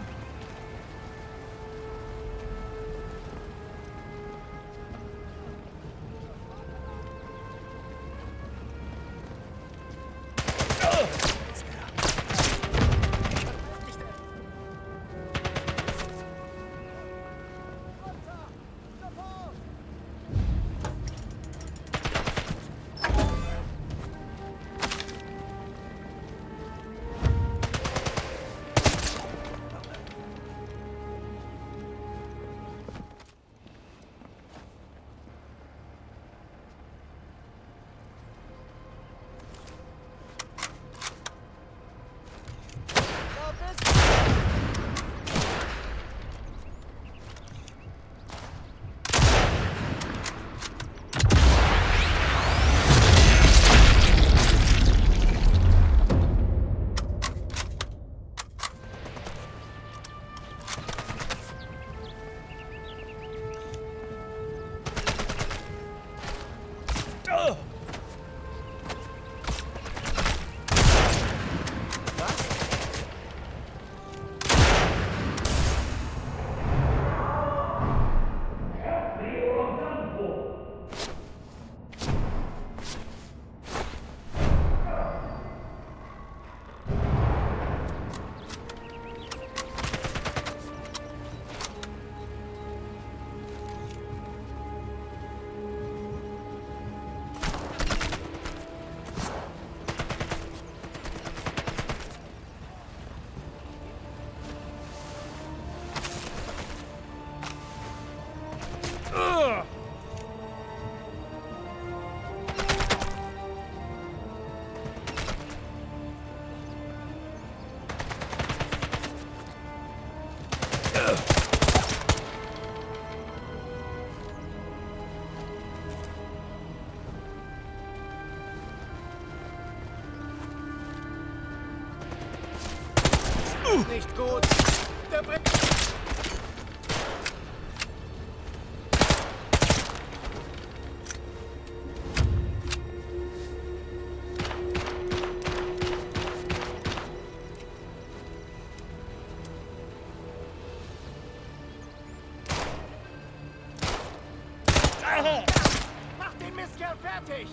Nicht gut. Der bringt... Mach den Mistkerl fertig!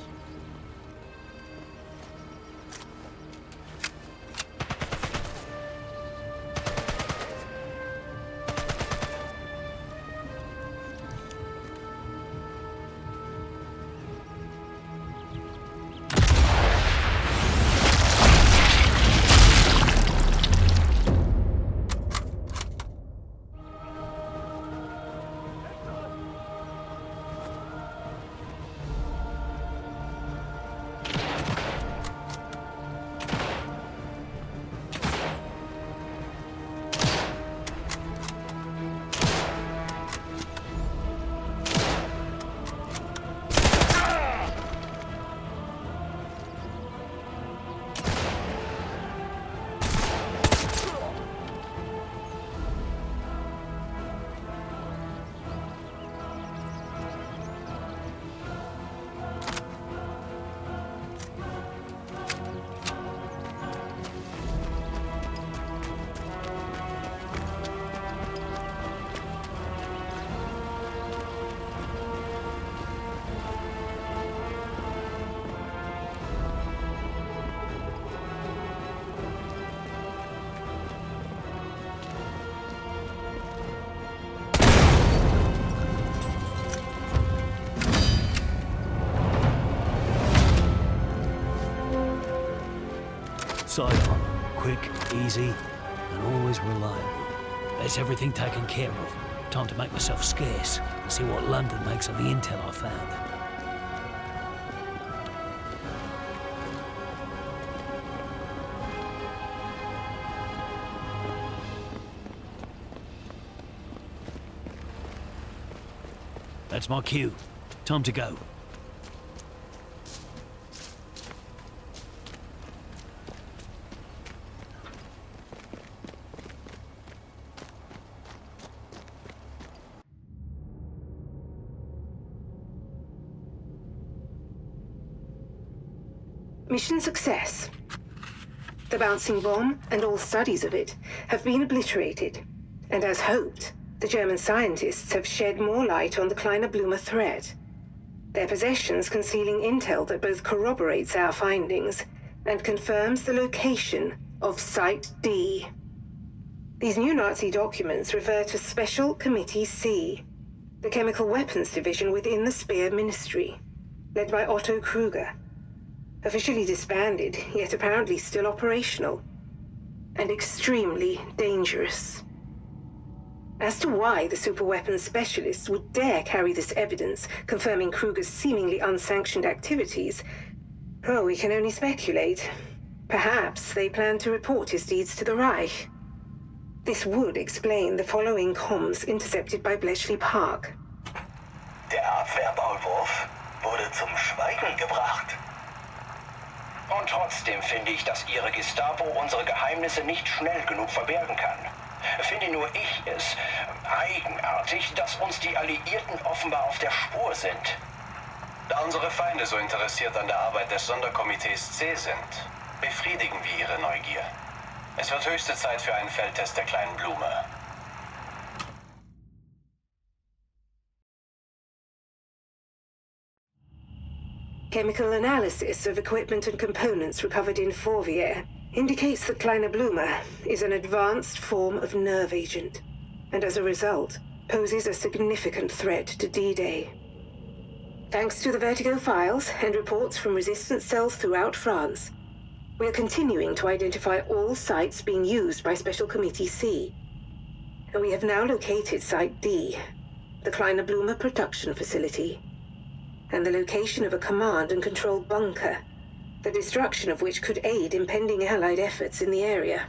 Sidearm. Quick, easy, and always reliable. That's everything taken care of. Time to make myself scarce and see what London makes of the intel I found. That's my cue. Time to go. Mission success. The bouncing bomb and all studies of it have been obliterated, and as hoped, the German scientists have shed more light on the Kleiner Blume threat. Their possessions concealing intel that both corroborates our findings and confirms the location of Site D. These new Nazi documents refer to Special Committee C, the chemical weapons division within the Speer Ministry, led by Otto Kruger. Officially disbanded, yet apparently still operational, and extremely dangerous. As to why the superweapons specialists would dare carry this evidence, confirming Kruger's seemingly unsanctioned activities, oh, we can only speculate. Perhaps they plan to report his deeds to the Reich. This would explain the following comms intercepted by Bletchley Park. Der Abwehrmaulwurf wurde zum Schweigen gebracht. Und trotzdem finde ich, dass Ihre Gestapo unsere Geheimnisse nicht schnell genug verbergen kann. Finde nur ich es eigenartig, dass uns die Alliierten offenbar auf der Spur sind. Da unsere Feinde so interessiert an der Arbeit des Sonderkomitees C sind, befriedigen wir ihre Neugier. Es wird höchste Zeit für einen Feldtest der kleinen Blume. Chemical analysis of equipment and components recovered in Fourvière indicates that Kleiner Blume is an advanced form of nerve agent, and as a result, poses a significant threat to D-Day. Thanks to the Vertigo files and reports from resistance cells throughout France, we are continuing to identify all sites being used by Special Committee C, and we have now located Site D, the Kleiner Blume production facility, and the location of a command and control bunker, the destruction of which could aid impending Allied efforts in the area.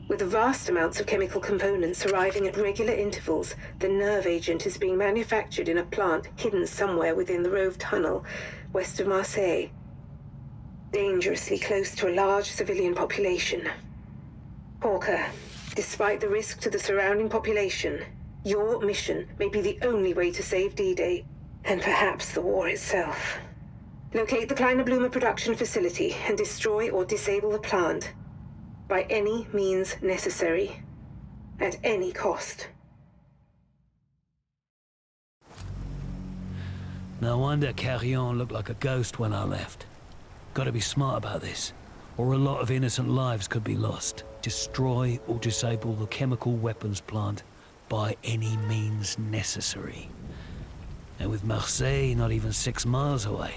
With vast amounts of chemical components arriving at regular intervals, the nerve agent is being manufactured in a plant hidden somewhere within the Rove Tunnel, west of Marseille, dangerously close to a large civilian population. Hawker, despite the risk to the surrounding population, your mission may be the only way to save D-Day, and perhaps the war itself. Locate the Kleine Blume production facility and destroy or disable the plant. By any means necessary. At any cost. No wonder Carrion looked like a ghost when I left. Gotta be smart about this, or a lot of innocent lives could be lost. Destroy or disable the chemical weapons plant by any means necessary. And with Marseille not even 6 miles away.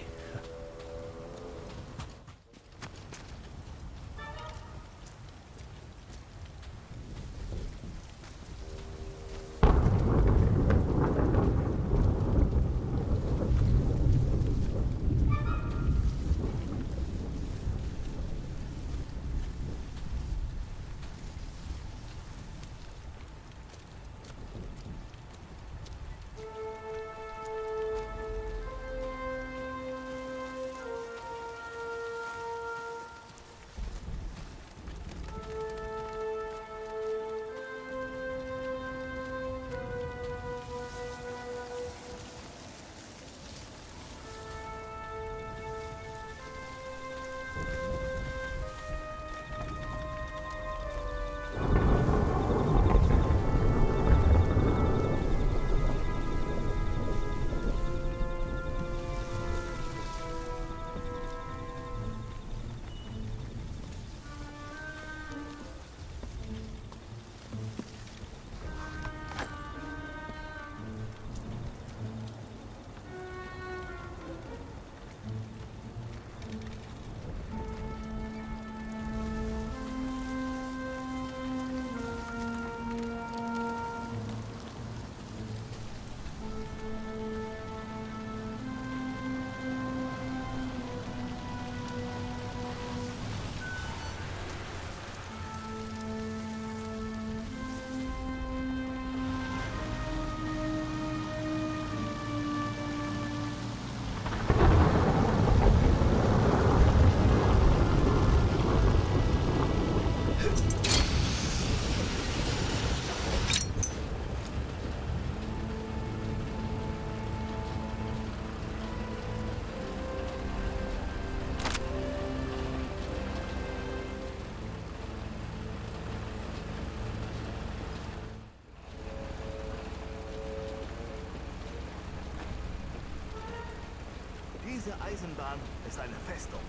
Diese Eisenbahn ist eine Festung.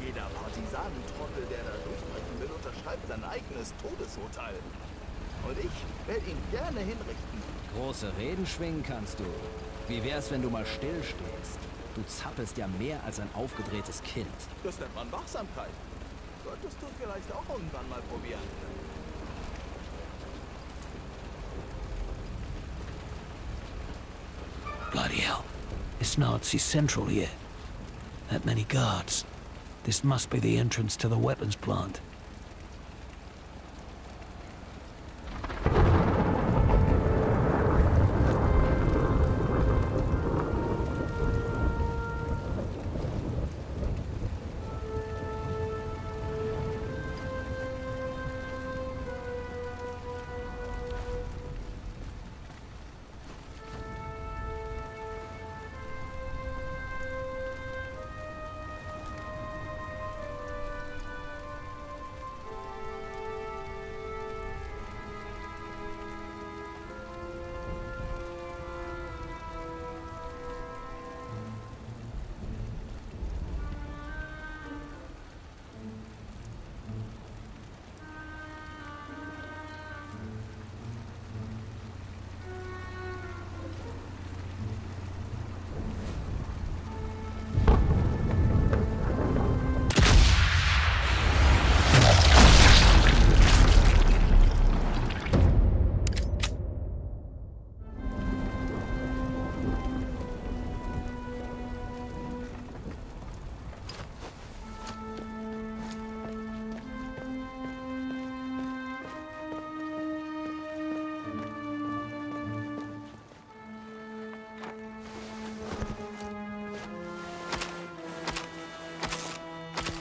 Jeder Partisanentrottel, der da durchbrechen will, unterschreibt sein eigenes Todesurteil. Und ich werde ihn gerne hinrichten. Große Reden schwingen kannst du. Wie wär's, wenn du mal stillstehst? Du zappelst ja mehr als ein aufgedrehtes Kind. Das nennt man Wachsamkeit. Solltest du vielleicht auch irgendwann mal probieren. Bloody hell. It's Nazi Central here. That many guards. This must be the entrance to the weapons plant.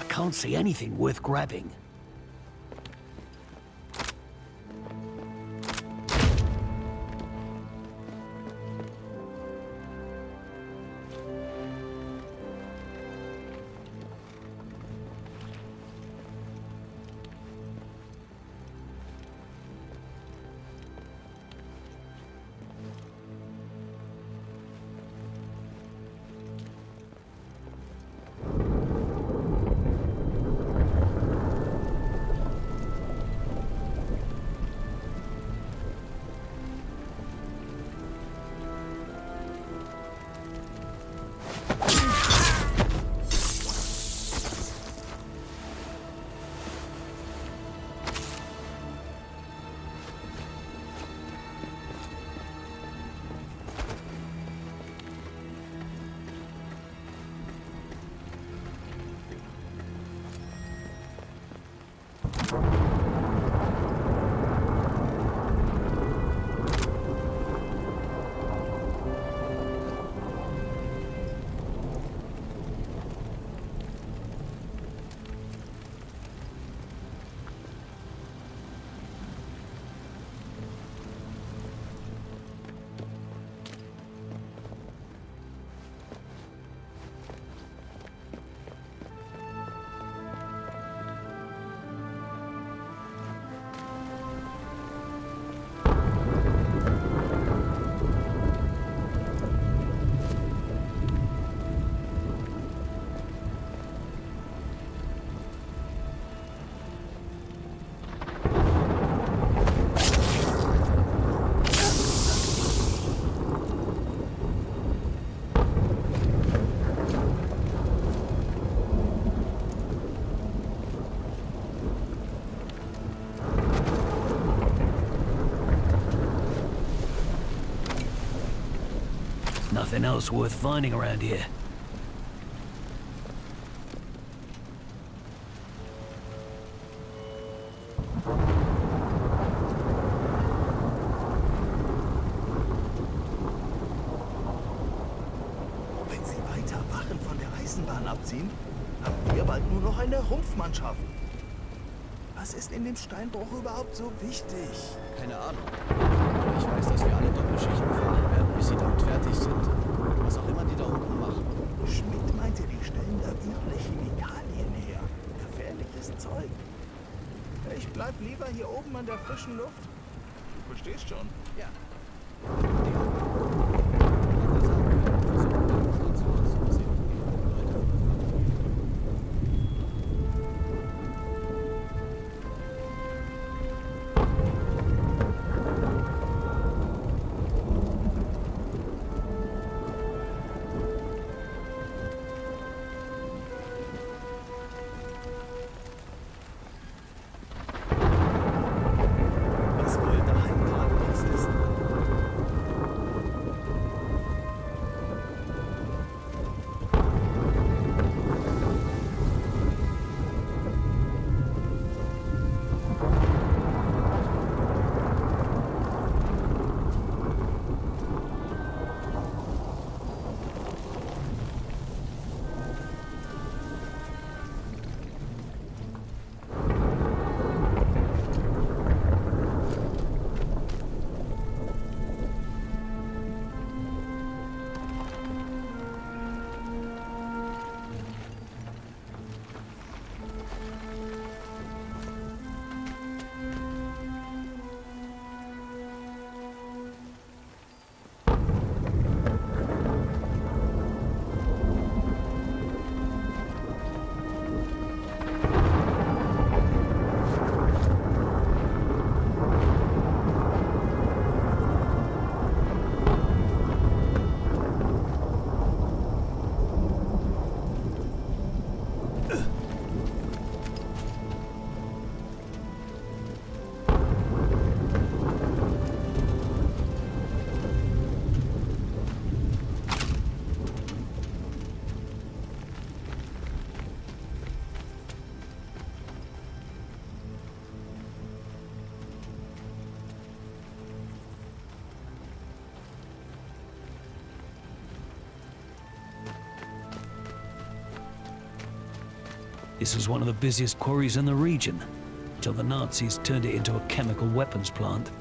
Can't see anything worth grabbing. Nothing else worth finding around here. Wenn Sie weiter Wachen von der Eisenbahn abziehen, haben wir bald nur noch eine Rumpfmannschaft. Was ist in dem Steinbruch überhaupt so wichtig? Keine Ahnung. Aber ich weiß, dass wir alle Doppelschichten fahren werden, bis sie damit fertig sind. Was auch immer die da unten machen. Schmidt meinte, die stellen da üble Chemikalien her. Gefährliches Zeug. Ich bleib lieber hier oben an der frischen Luft. Du verstehst schon. Ja. Was wohl daheim gerade los ist. This was one of the busiest quarries in the region, until the Nazis turned it into a chemical weapons plant.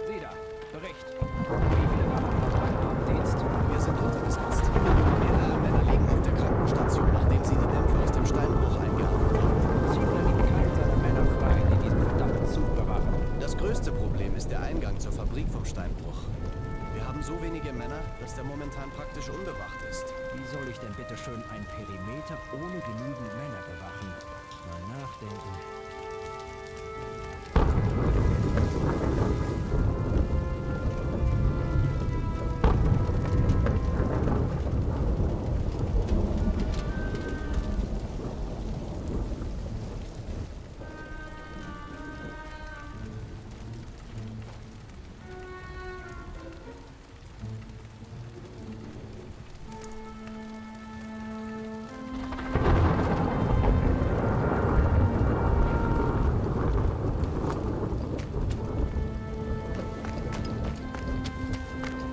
Wieder. Bericht. Wie viele waren im Dienst? Wir sind unterbesetzt. Mehrere Männer liegen auf der Krankenstation, nachdem sie die Dämpfe aus dem Steinbruch eingeatmet haben. Ziegler liegt keinen seiner Männer frei, die diesen verdammten Zug bewachen. Das größte Problem ist der Eingang zur Fabrik vom Steinbruch. Wir haben so wenige Männer, dass der momentan praktisch unbewacht ist. Wie soll ich denn bitte schön ein Perimeter ohne genügend Männer bewachen? Mal nachdenken.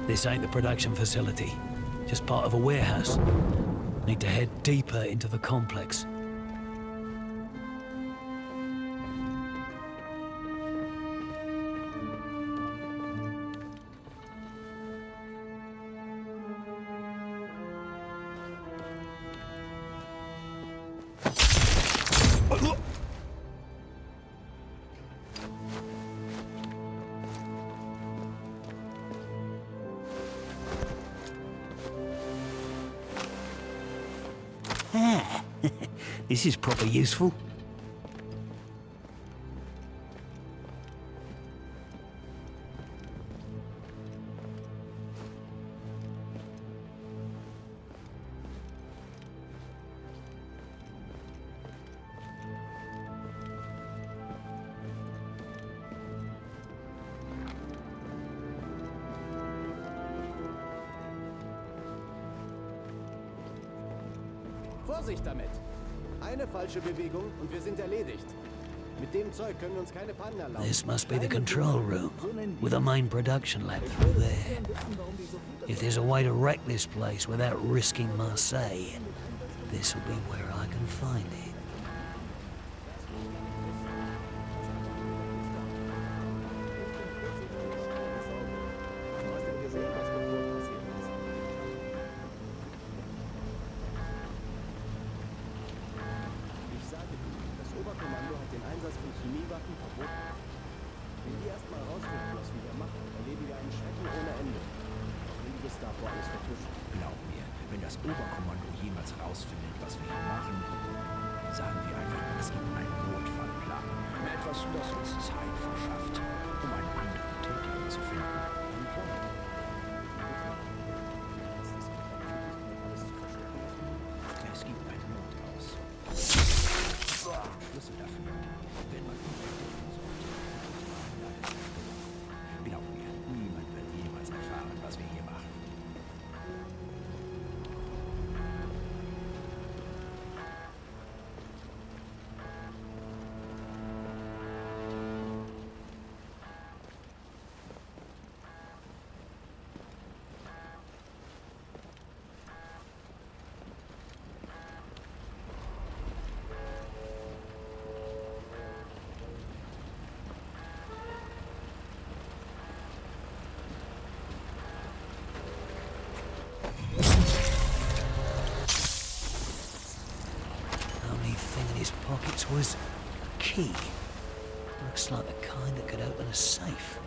This ain't the production facility, just part of a warehouse. Need to head deeper into the complex. This is proper useful. Vorsicht damit! Eine falsche Bewegung und wir sind erledigt. Mit dem Zeug können wir uns keine Pannen erlauben. This must be the control room, with a main production lab through there. If there's a way to wreck this place without risking Marseille, this'll be where I can find it. Glaub mir, wenn das Oberkommando jemals rausfindet, was wir hier machen, sagen wir einfach, es gibt einen Notfallplan. Etwas, das uns Zeit verschafft, um einen anderen Tätigen zu finden. Es gibt ein Notaus. Schlüssel dafür, wenn man uns entdecken sollte. Glaub mir, niemand wird jemals erfahren, was wir hier machen. Pockets was a key. Looks like the kind that could open a safe.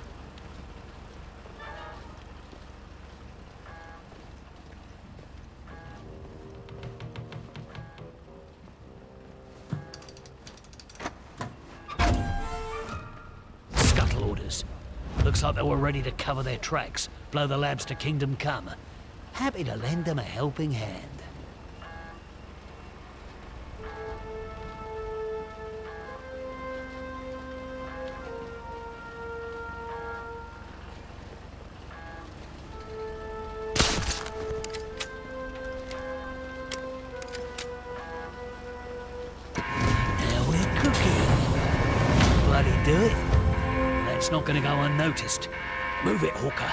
Scuttle orders. Looks like they were ready to cover their tracks, blow the labs to Kingdom Come. Happy to lend them a helping hand. Do it. That's not gonna go unnoticed. Move it, Hawker.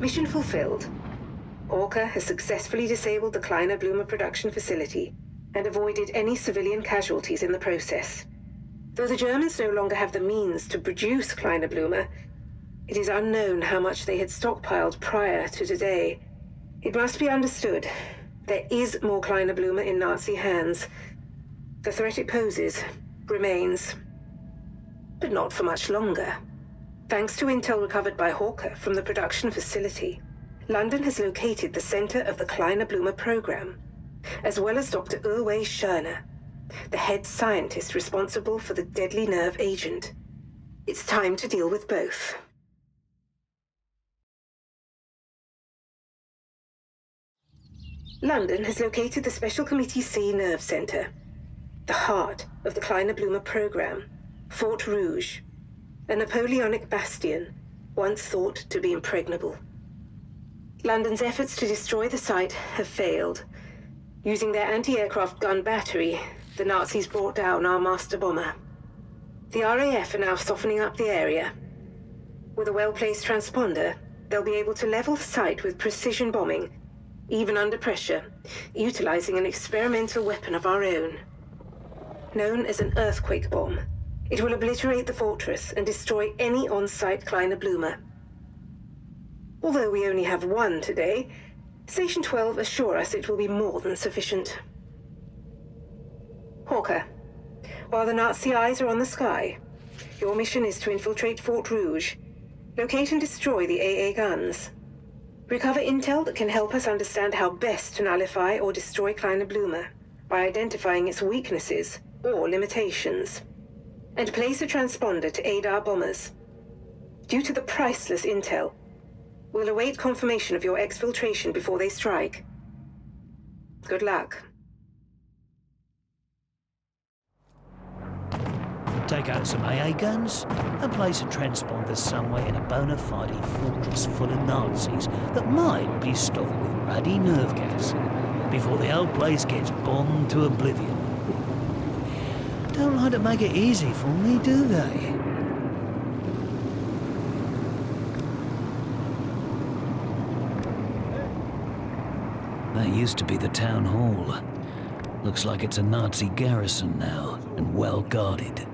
Mission fulfilled. Orca has successfully disabled the Kleiner Blumer production facility and avoided any civilian casualties in the process. Though the Germans no longer have the means to produce Kleiner Blumer, it is unknown how much they had stockpiled prior to today. It must be understood, there is more Kleiner Blumer in Nazi hands. The threat it poses remains. but not for much longer. Thanks to intel recovered by Hawker from the production facility, London has located the center of the Kleiner-Blumer program, as well as Dr. Uwe Schörner, the head scientist responsible for the deadly nerve agent. It's time to deal with both. London has located the Special Committee C Nerve Center, the heart of the Kleiner-Blumer program, Fort Rouge, a Napoleonic bastion once thought to be impregnable. London's efforts to destroy the site have failed. Using their anti-aircraft gun battery, the Nazis brought down our master bomber. The RAF are now softening up the area. With a well-placed transponder, they'll be able to level the site with precision bombing, even under pressure, utilizing an experimental weapon of our own. Known as an earthquake bomb, it will obliterate the fortress and destroy any on-site Kleiner-Blumer. Although we only have one today, Station 12 assure us it will be more than sufficient. Hawker, while the Nazi eyes are on the sky, your mission is to infiltrate Fort Rouge, locate and destroy the AA guns, recover intel that can help us understand how best to nullify or destroy Kleiner-Blumer by identifying its weaknesses or limitations, and place a transponder to aid our bombers. Due to the priceless intel, we'll await confirmation of your exfiltration before they strike. Good luck. Take out some AA guns and place a transponder somewhere in a bona fide fortress full of Nazis that might be stocked with ruddy nerve gas before the whole place gets bombed to oblivion. Don't like to make it easy for me, do they? That used to be the town hall. Looks like it's a Nazi garrison now, and well guarded.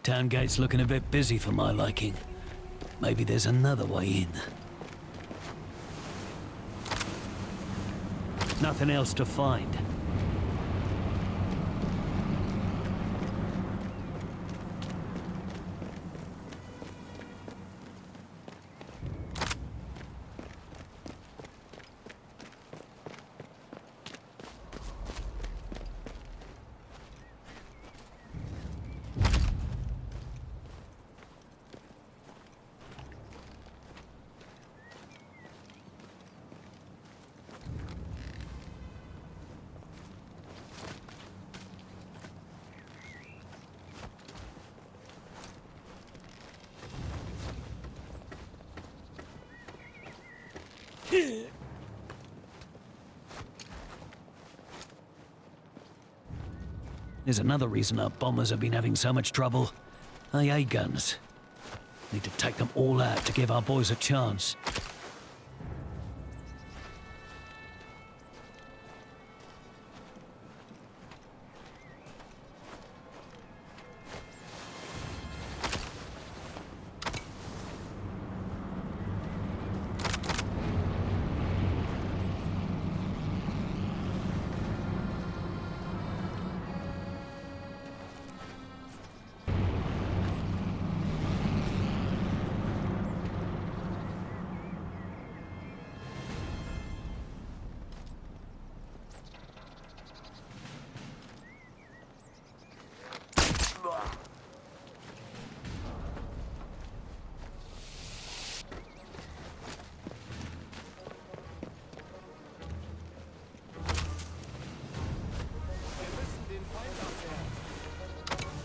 Town gate's looking a bit busy for my liking. Maybe there's another way in. Nothing else to find. There's another reason our bombers have been having so much trouble. AA guns. Need to take them all out to give our boys a chance.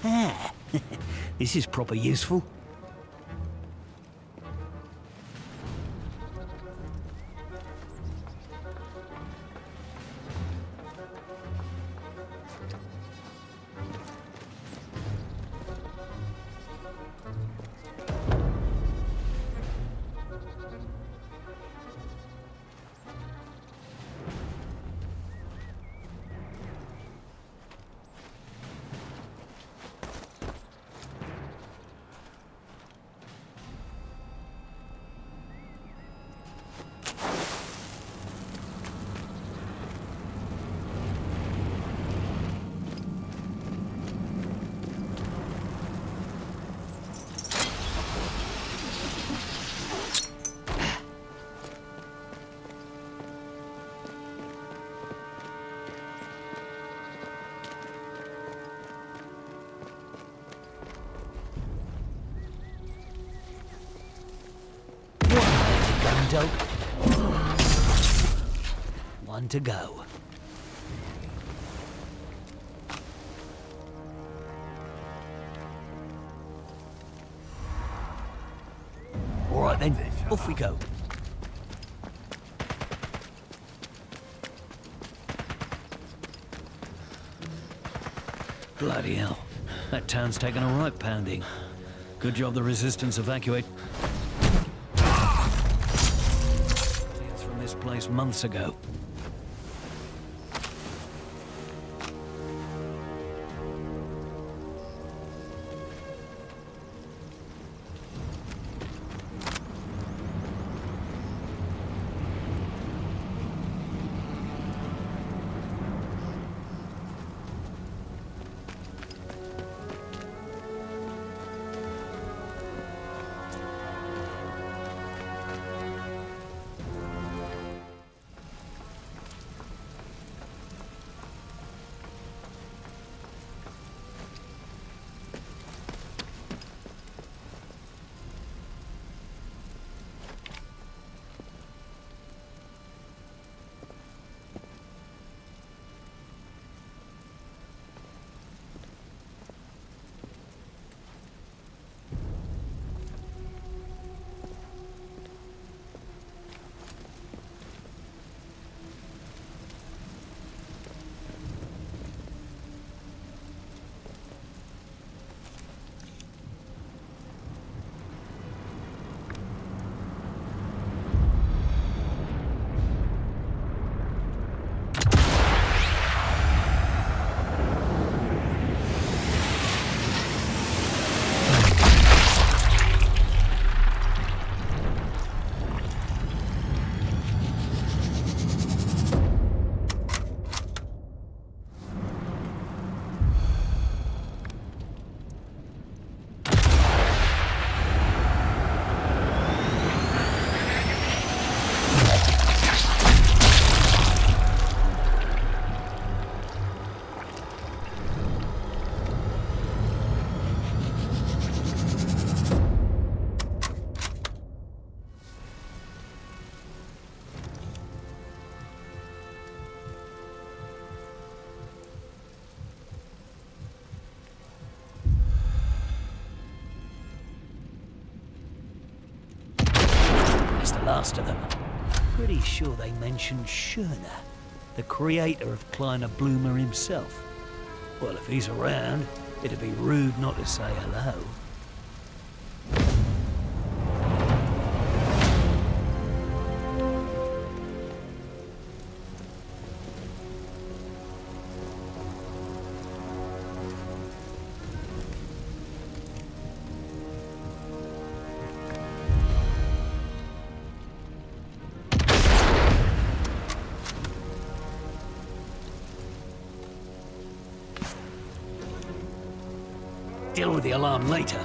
Ah, this is proper useful. One to go. All right then, off we go. Bloody hell. That town's taken a right pounding. Good job the resistance evacuate. It's from this place months ago. last of them. Pretty sure they mentioned Schöner, the creator of Kleiner Bloomer himself. Well, if he's around, it'd be rude not to say hello. Deal with the alarm later.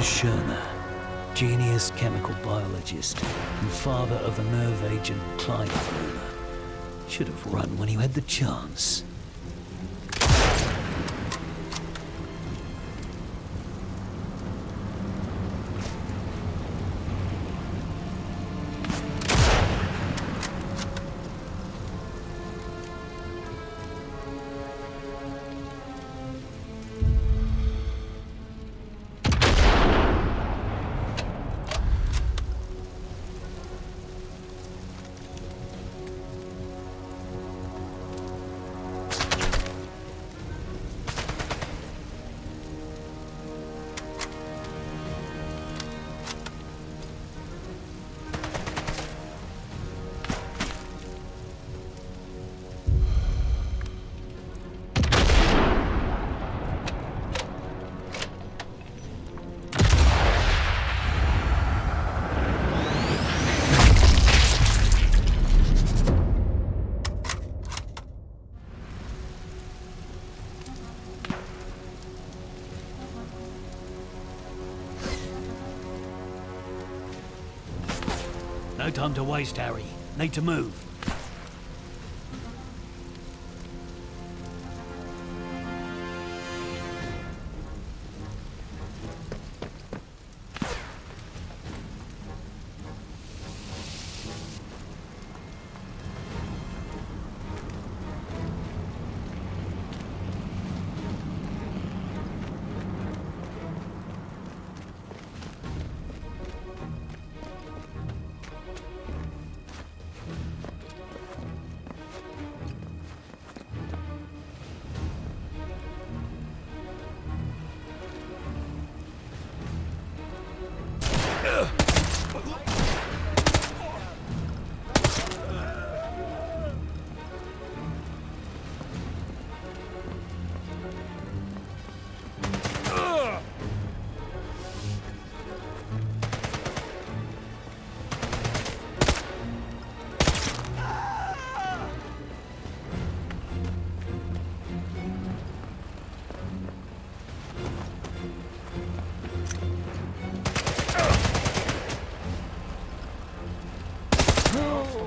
Schöner, genius chemical biologist and father of the nerve agent Kleiner Bloomer. Should have run when you had the chance. No time to waste, Harry. Need to move.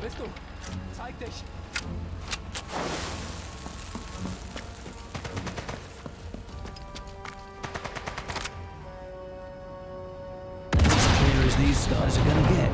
Bist du? Zeig dich! As clear as these guys are gonna get.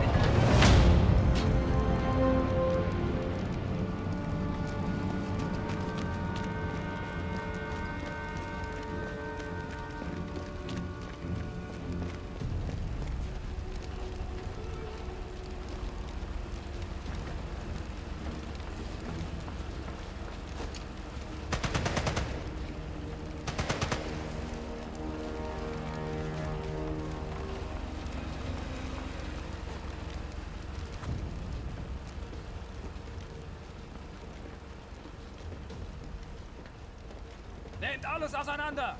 Nehmt alles auseinander!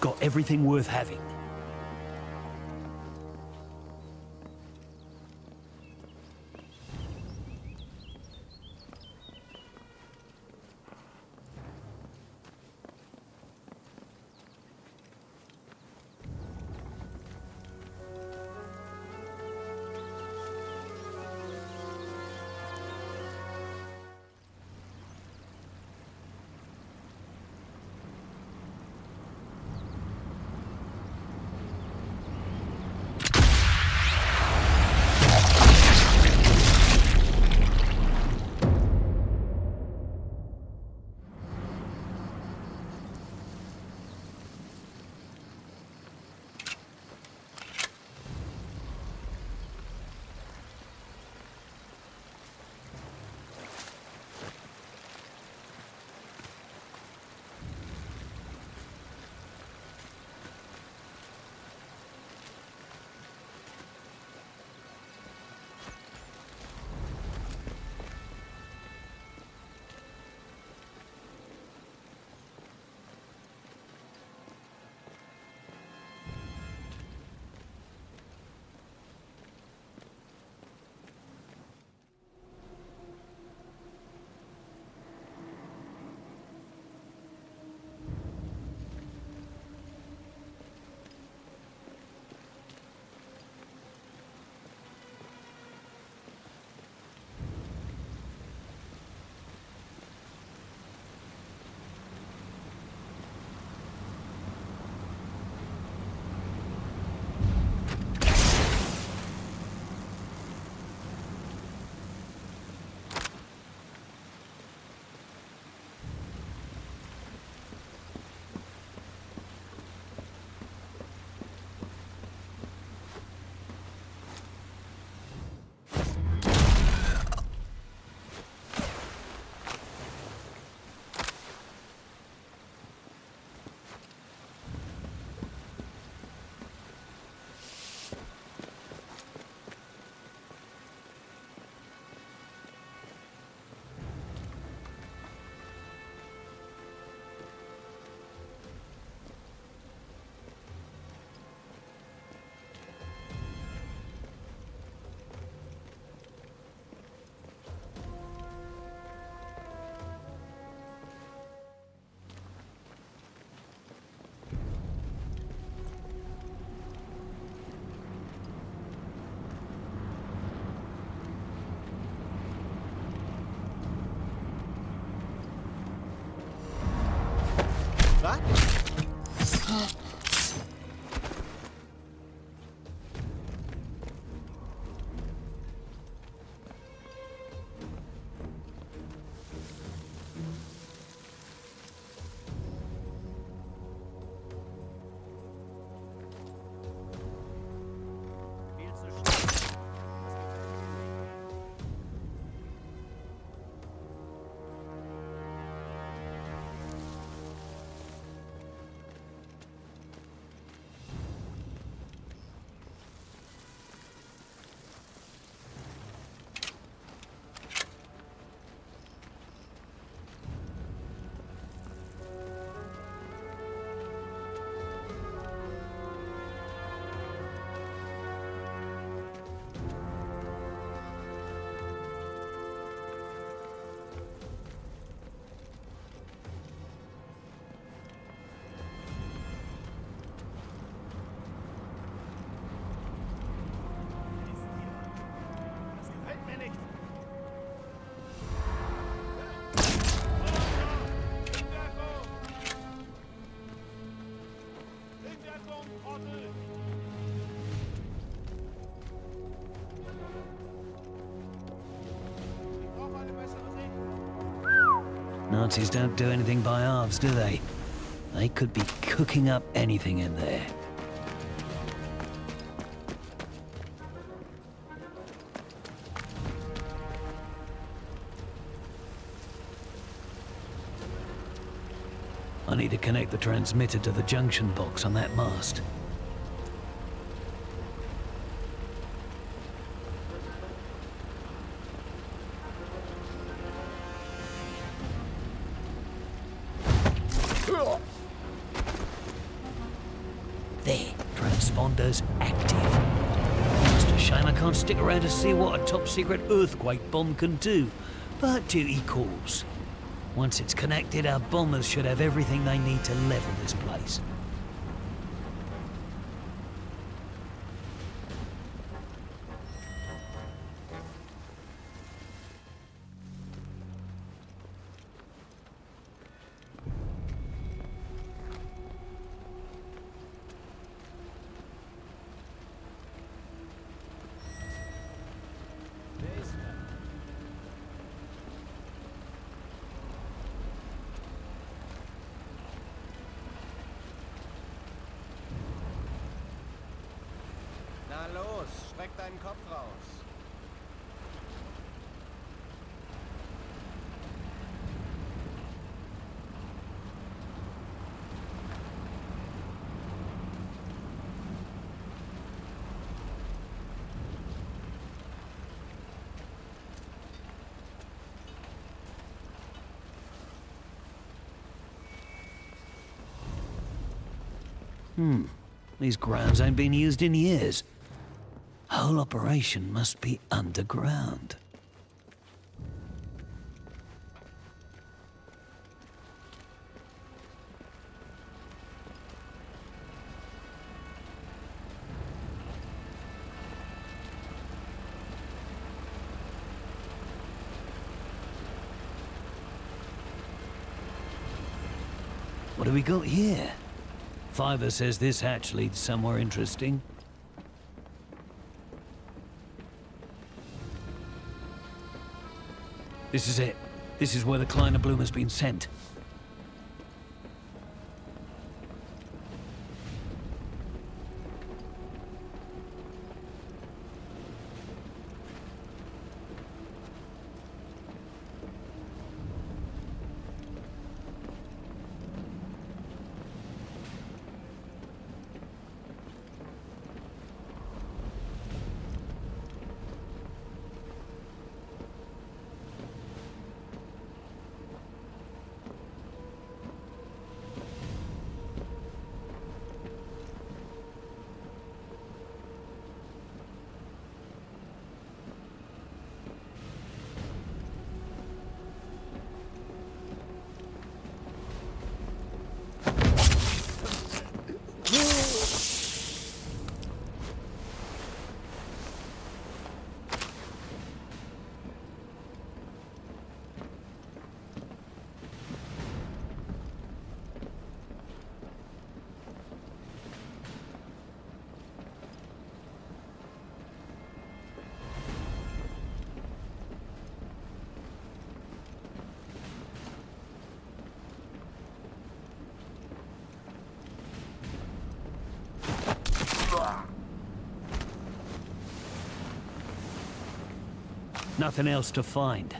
Got everything worth having. Was? Nazis don't do anything by halves, do they? They could be cooking up anything in there. I need to connect the transmitter to the junction box on that mast. There, transponder's active. Just a shame I can't stick around to see what a top-secret earthquake bomb can do, but duty calls. Once it's connected, our bombers should have everything they need to level this place. Na los, streck deinen Kopf raus. These grounds ain't been used in years. Whole operation must be underground. What do we got here? Fiver says this hatch leads somewhere interesting. This is it. This is where the Kleiner Bloom has been sent. nothing else to find.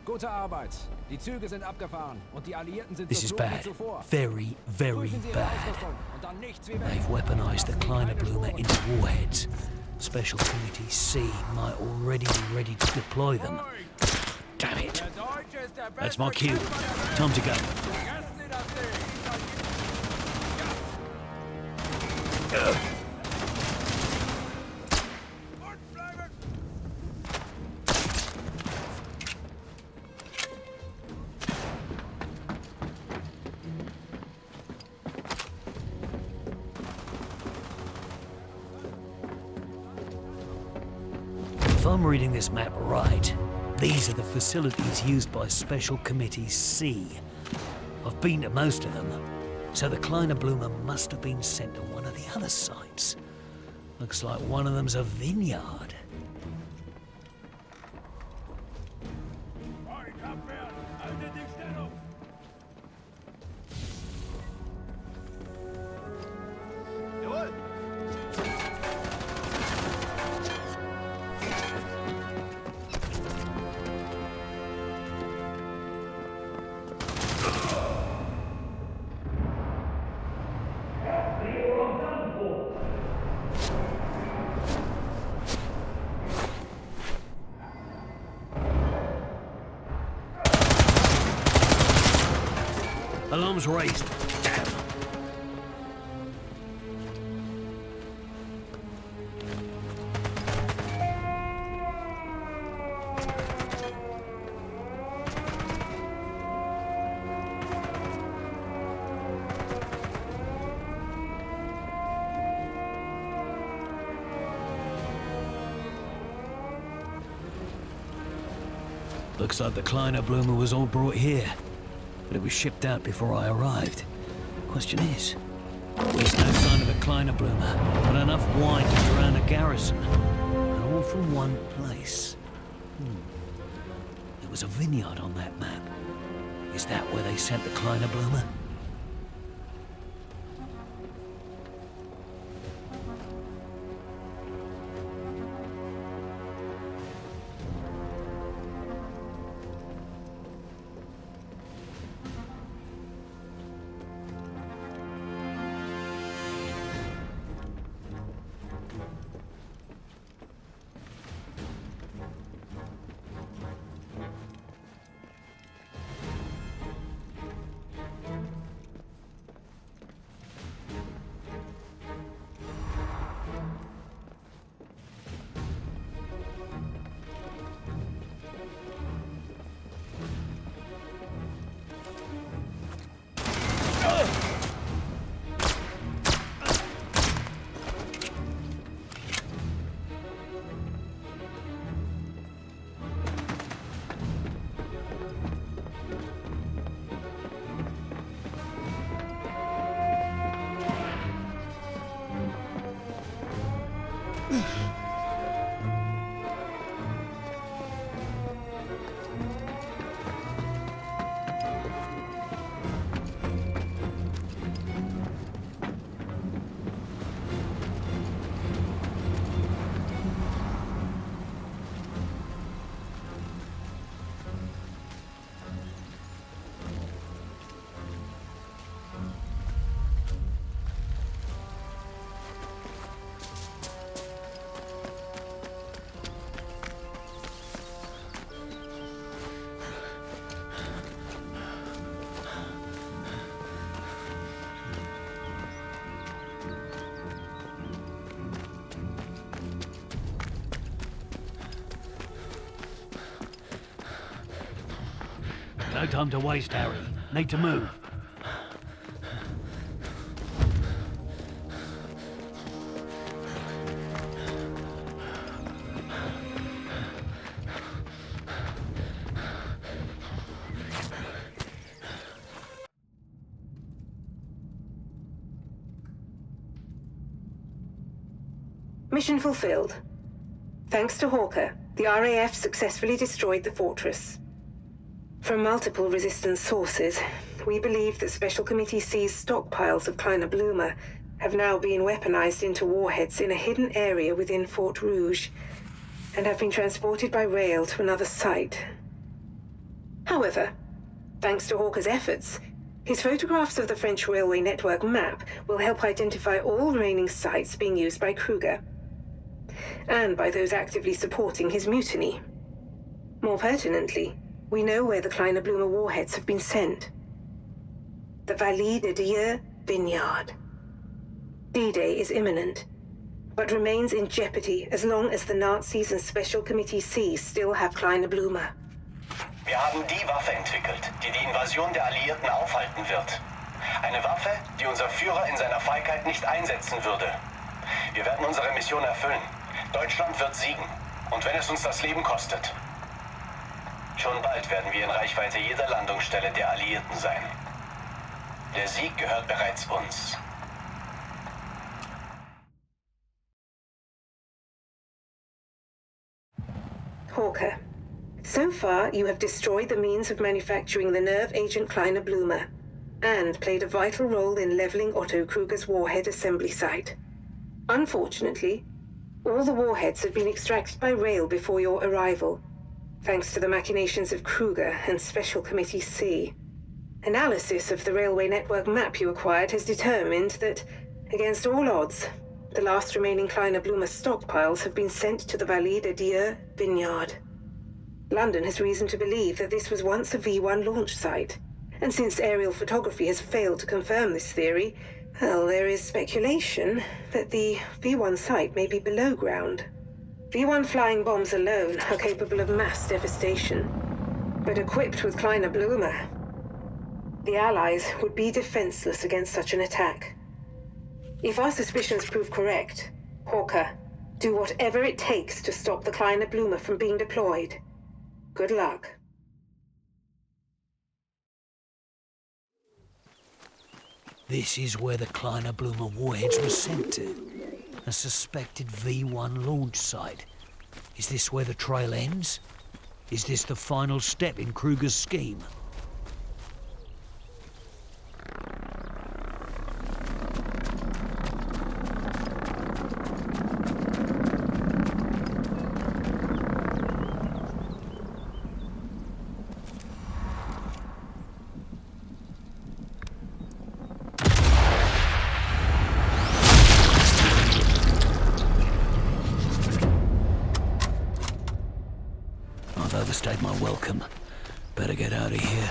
Gute Arbeit. Die Züge sind abgefahren und die Alliierten sind This is geflogen wie bad. zuvor. Very, very Prüfen Sie Ihre bad. Ausrüstung und dann nichts wie weg. They've weaponized the Kleiner Blumer into warheads. Special Committee C might already be ready to deploy them. Damn it. That's my cue. Time to go. If I'm reading this map right, these are the facilities used by Special Committee C. I've been to most of them, so the Kleiner Blumer must have been sent to one of the other sites. Looks like one of them's a vineyard. Alarm's raised. Damn. Looks like the Kleiner Blumer was all brought here. But it was shipped out before I arrived. Question is, there's no sign of the Kleiner Blumer, but enough wine to drown a garrison. And all from one place. There was a vineyard on that map. Is that where they sent the Kleiner Blumer? No time to waste, Harry. Need to move. Mission fulfilled. Thanks to Hawker, the RAF successfully destroyed the fortress. From multiple resistance sources, we believe that Special Committee C's stockpiles of Kleiner Blume have now been weaponized into warheads in a hidden area within Fort Rouge, and have been transported by rail to another site. However, thanks to Hawker's efforts, his photographs of the French railway network map will help identify all remaining sites being used by Kruger, and by those actively supporting his mutiny. More pertinently, we know where the Kleiner Blume warheads have been sent. The Val de Use vineyard. D-Day is imminent, but remains in jeopardy as long as the Nazis and Special Committee C still have Kleiner Blume. Wir haben die Waffe entwickelt, die die Invasion der Alliierten aufhalten wird. Eine Waffe, die unser Führer in seiner Feigheit nicht einsetzen würde. Wir werden unsere Mission erfüllen. Deutschland wird siegen. Und wenn es uns das Leben kostet. Schon bald werden wir in Reichweite jeder Landungsstelle der Alliierten sein. Der Sieg gehört bereits uns. Hawker, so far you have destroyed the means of manufacturing the nerve agent Kleiner Blume, and played a vital role in leveling Otto Kruger's warhead assembly site. Unfortunately, all the warheads had been extracted by rail before your arrival, thanks to the machinations of Kruger and Special Committee C. Analysis of the railway network map you acquired has determined that, against all odds, the last remaining Kleiner Blume stockpiles have been sent to the Val de Use vineyard. London has reason to believe that this was once a V1 launch site, and since aerial photography has failed to confirm this theory, well, there is speculation that the V1 site may be below ground. V1 flying bombs alone are capable of mass devastation, but equipped with Kleiner Blume, the Allies would be defenseless against such an attack. If our suspicions prove correct, Hawker, do whatever it takes to stop the Kleiner Blume from being deployed. Good luck. This is where the Kleiner Blume warheads were sent to. A suspected V1 launch site. Is this where the trail ends? Is this the final step in Kruger's scheme? I've overstayed my welcome. Better get out of here.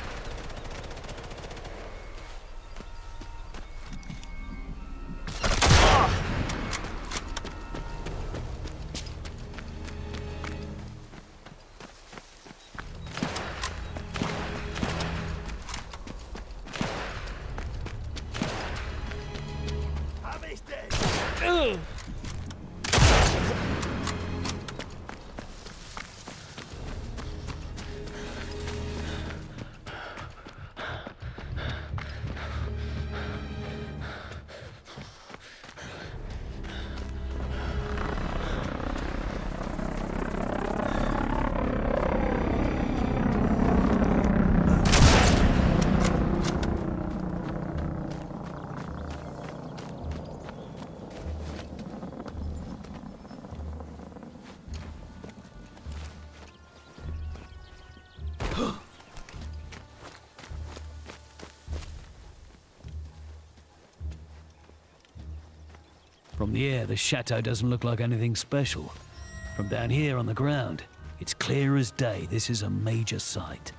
From the air, the chateau doesn't look like anything special. From down here on the ground, it's clear as day this is a major site.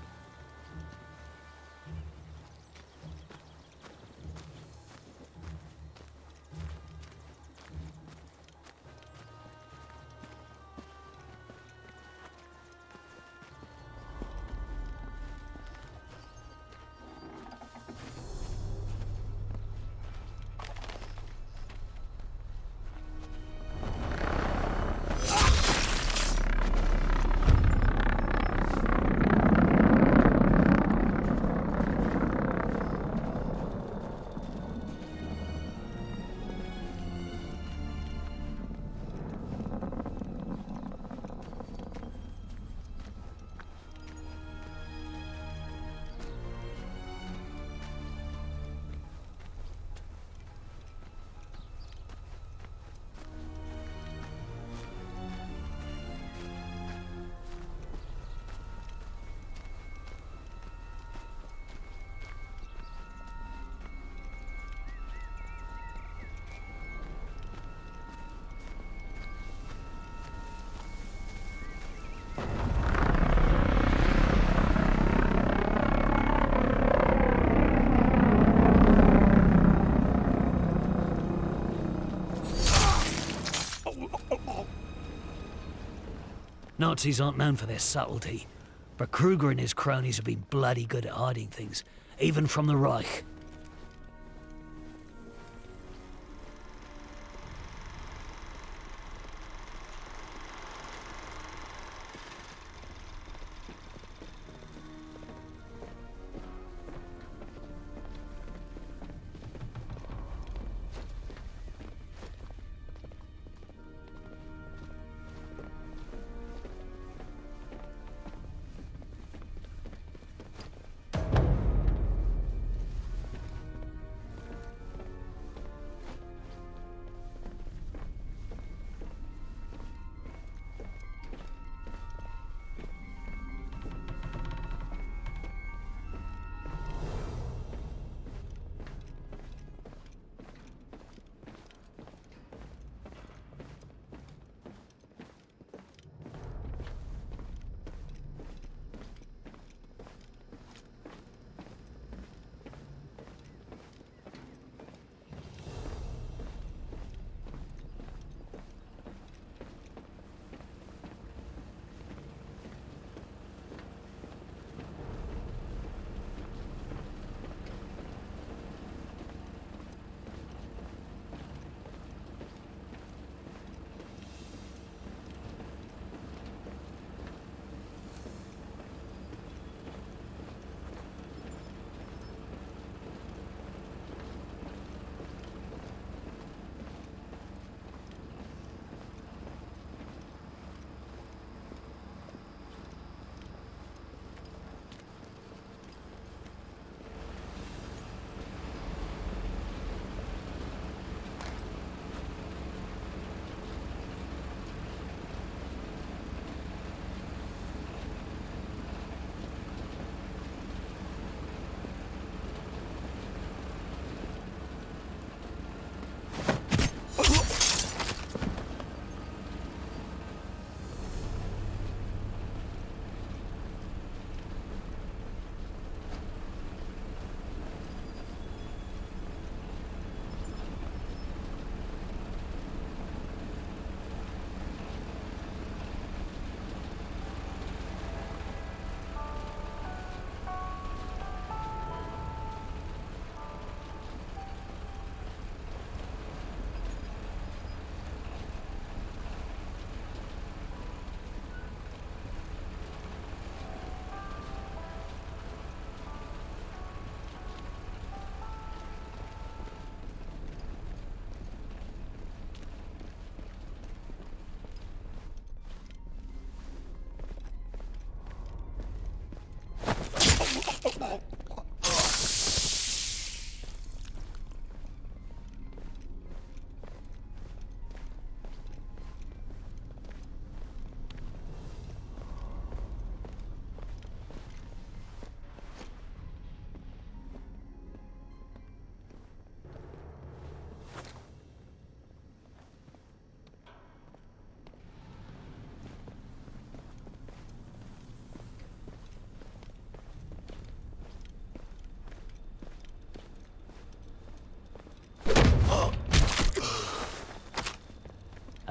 Nazis aren't known for their subtlety, but Kruger and his cronies have been bloody good at hiding things, even from the Reich.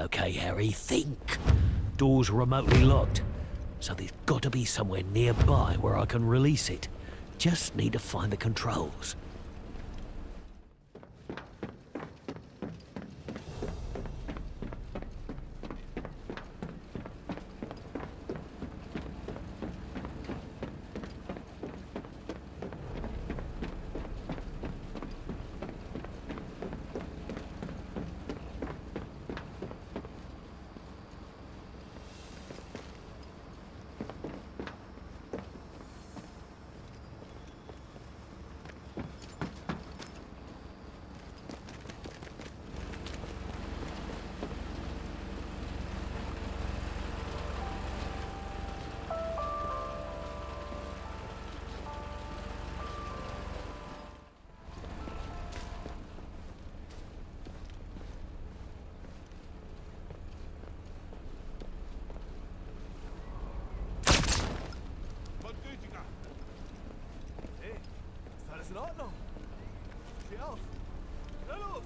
Okay, Harry, think. Door's remotely locked, so there's got to be somewhere nearby where I can release it. Just need to find the controls. in Ordnung. Steh auf. Hör los.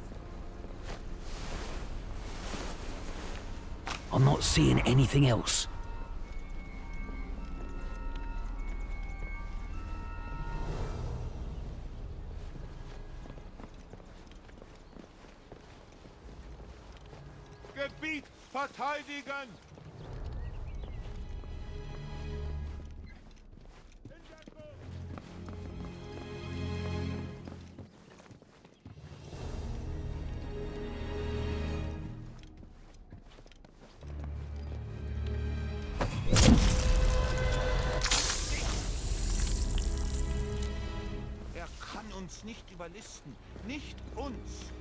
I'm not seeing anything else. verteidigen! Er kann uns nicht überlisten, nicht uns.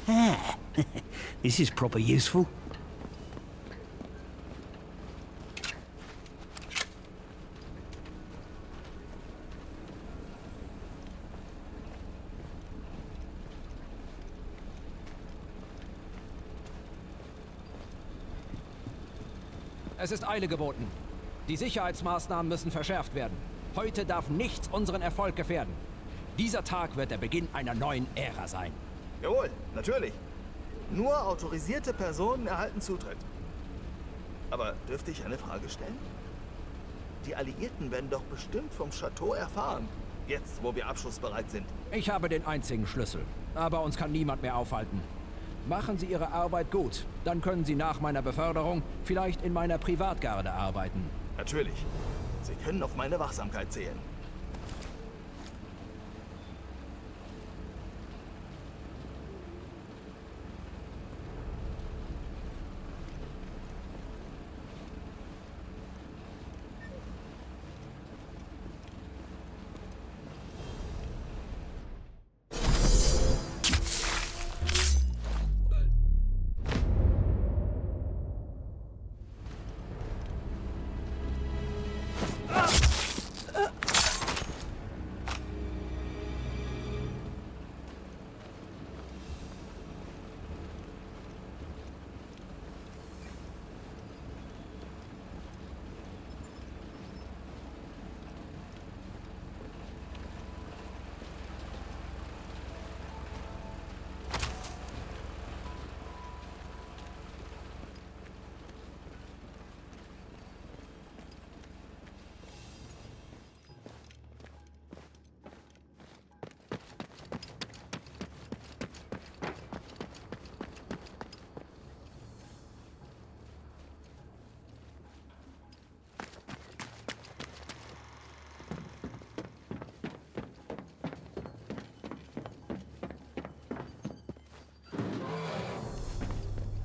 Ah, this is proper useful. Es ist Eile geboten. Die Sicherheitsmaßnahmen müssen verschärft werden. Heute darf nichts unseren Erfolg gefährden. Dieser Tag wird der Beginn einer neuen Ära sein. Jawohl, natürlich. Nur autorisierte Personen erhalten Zutritt. Aber dürfte ich eine Frage stellen? Die Alliierten werden doch bestimmt vom Chateau erfahren. Jetzt, wo wir abschussbereit sind. Ich habe den einzigen Schlüssel. Aber uns kann niemand mehr aufhalten. Machen Sie Ihre Arbeit gut. Dann können Sie nach meiner Beförderung vielleicht in meiner Privatgarde arbeiten. Natürlich. Sie können auf meine Wachsamkeit zählen.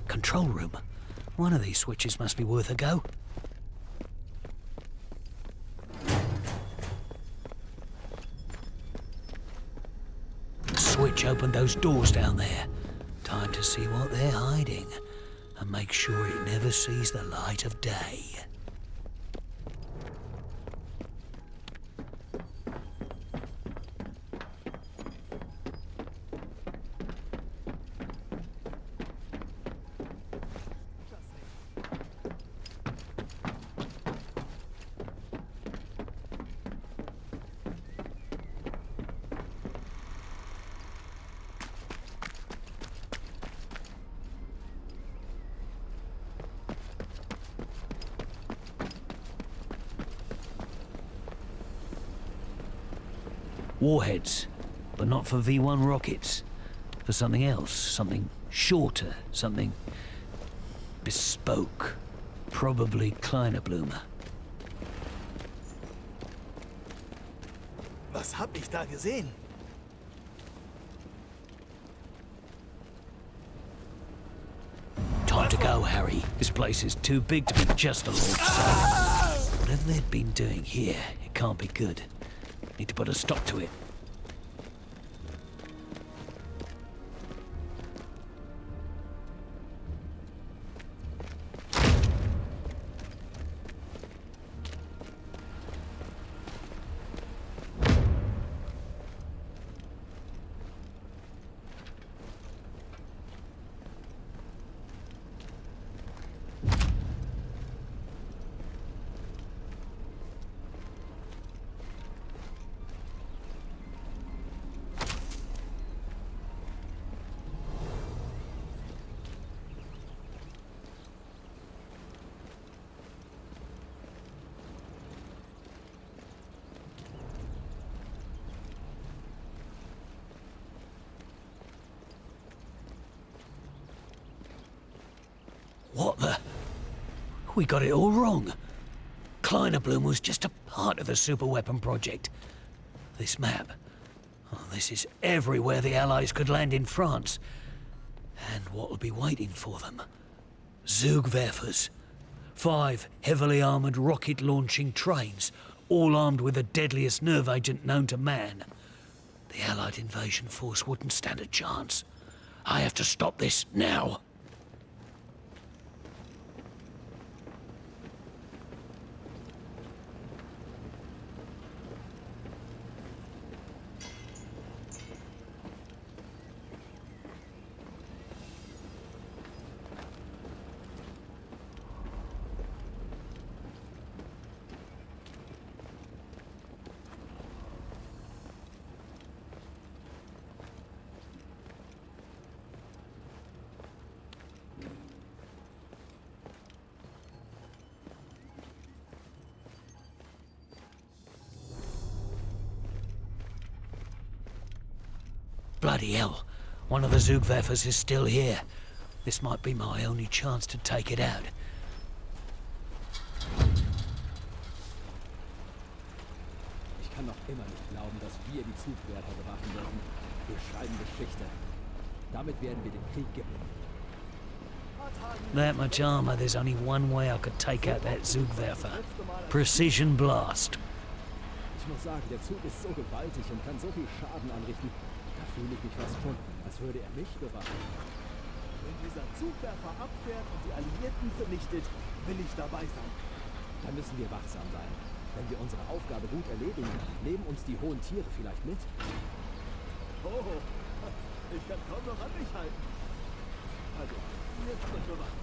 Control room. One of these switches must be worth a go. The switch opened those doors down there. Time to see what they're hiding and make sure it never sees the light of day. Warheads, but not for V1 rockets. For something else, something shorter, something bespoke. Probably kleiner Blume. Was hab ich da gesehen? Time to go, Harry. This place is too big to be just alongside. Whatever they've been doing here, it can't be good. Need to put a stop to it. What the? We got it all wrong. Kleinerbloom was just a part of the superweapon project. This map. Oh, this is everywhere the Allies could land in France. And what'll be waiting for them? Zugwerfers. 5 heavily armoured rocket-launching trains, all armed with the deadliest nerve agent known to man. The Allied invasion force wouldn't stand a chance. I have to stop this now. Bloody hell. One of the Zugwerfers is still here. This might be my only chance to take it out. Ich kann noch immer nicht glauben, dass wir die Zugwerfer bewachen werden. Wir schreiben Geschichte. Damit werden wir den Krieg gewinnen. That much armor, there's only one way I could take out that Zugwerfer. Precision blast. Ich muss sagen, der Zug ist so gewaltig und kann so viel Schaden anrichten. Da fühle ich mich fast schon, als würde er mich bewachen. Wenn dieser Zugwerfer abfährt und die Alliierten vernichtet, will ich dabei sein. Dann müssen wir wachsam sein. Wenn wir unsere Aufgabe gut erledigen, nehmen uns die hohen Tiere vielleicht mit. Oh, ich kann kaum noch an mich halten. Also, jetzt sind wir wach.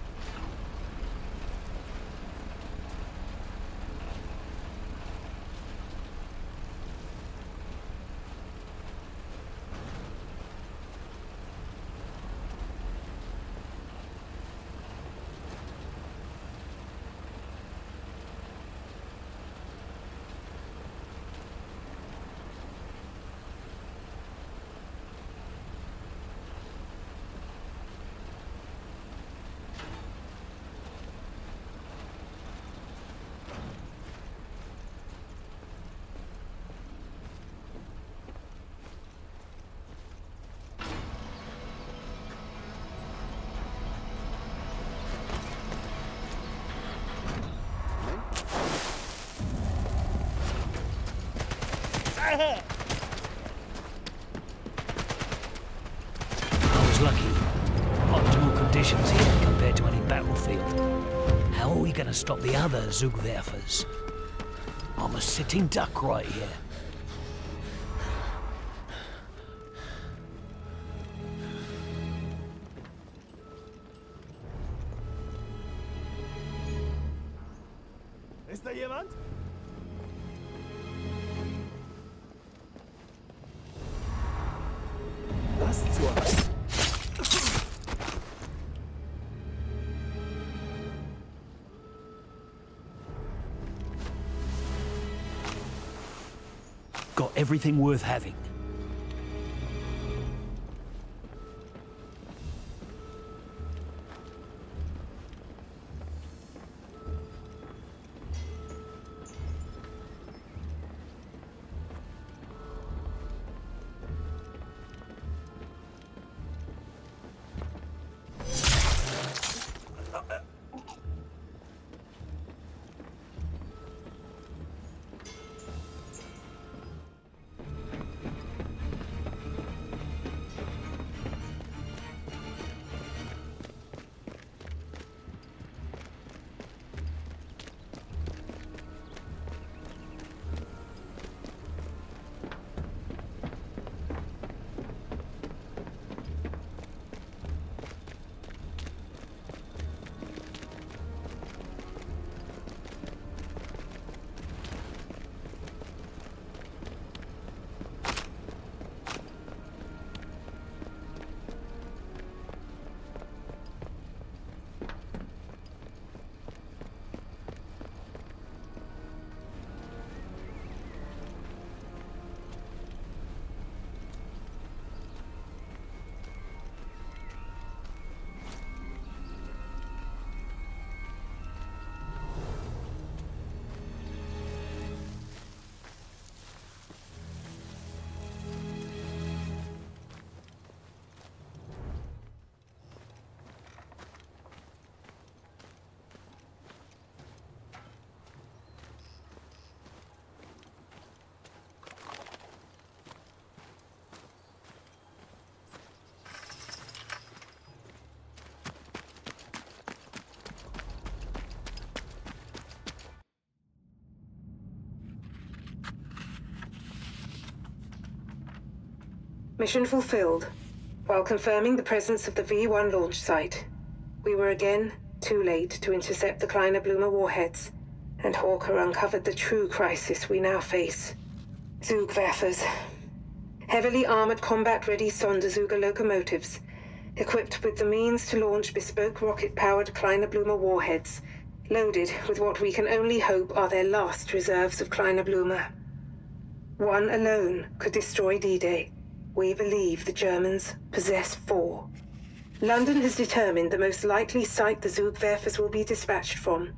I was lucky. Optimal conditions here compared to any battlefield. How are we going to stop the other Zugwerfers? I'm a sitting duck right here. Ist da jemand? Was zur... Got everything worth having. Mission fulfilled. While confirming the presence of the V1 launch site, we were again too late to intercept the Kleiner Blumer warheads, and Hawker uncovered the true crisis we now face. Zugwerfers. Heavily armored combat-ready Sonderzuger locomotives, equipped with the means to launch bespoke rocket-powered Kleiner Blumer warheads, loaded with what we can only hope are their last reserves of Kleiner Blumer. One alone could destroy D-Day. We believe the Germans possess 4. London has determined the most likely site the Zugwerfers will be dispatched from.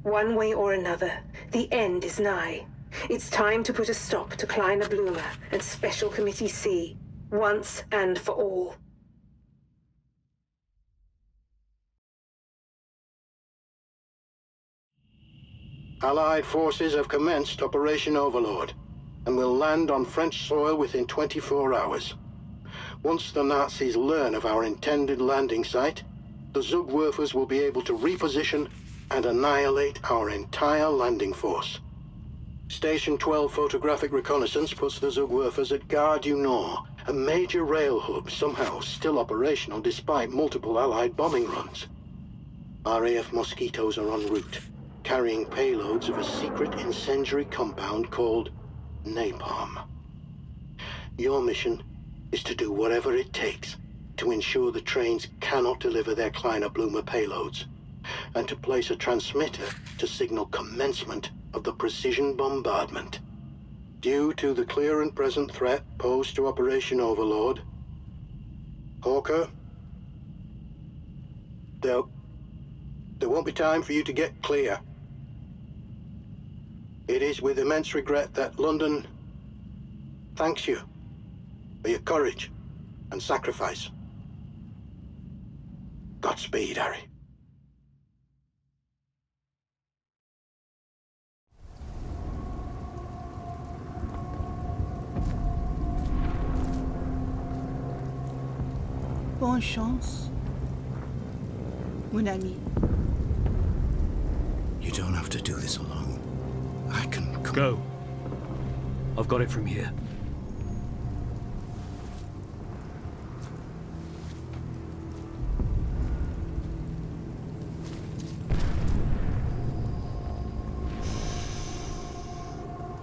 One way or another, the end is nigh. It's time to put a stop to Kleiner Blumer and Special Committee C, once and for all. Allied forces have commenced Operation Overlord and will land on French soil within 24 hours. Once the Nazis learn of our intended landing site, the Zugwerfers will be able to reposition and annihilate our entire landing force. Station 12 photographic reconnaissance puts the Zugwerfers at Gare du Nord, a major rail hub somehow still operational despite multiple Allied bombing runs. RAF Mosquitoes are en route, carrying payloads of a secret incendiary compound called napalm. Your mission is to do whatever it takes to ensure the trains cannot deliver their Kleiner Blumer payloads, and to place a transmitter to signal commencement of the precision bombardment. Due to the clear and present threat posed to Operation Overlord, Hawker, there won't be time for you to get clear. It is with immense regret that London thanks you for your courage and sacrifice. Godspeed, Harry. Bonne chance, mon ami. You don't have to do this alone. I can Go. I've got it from here.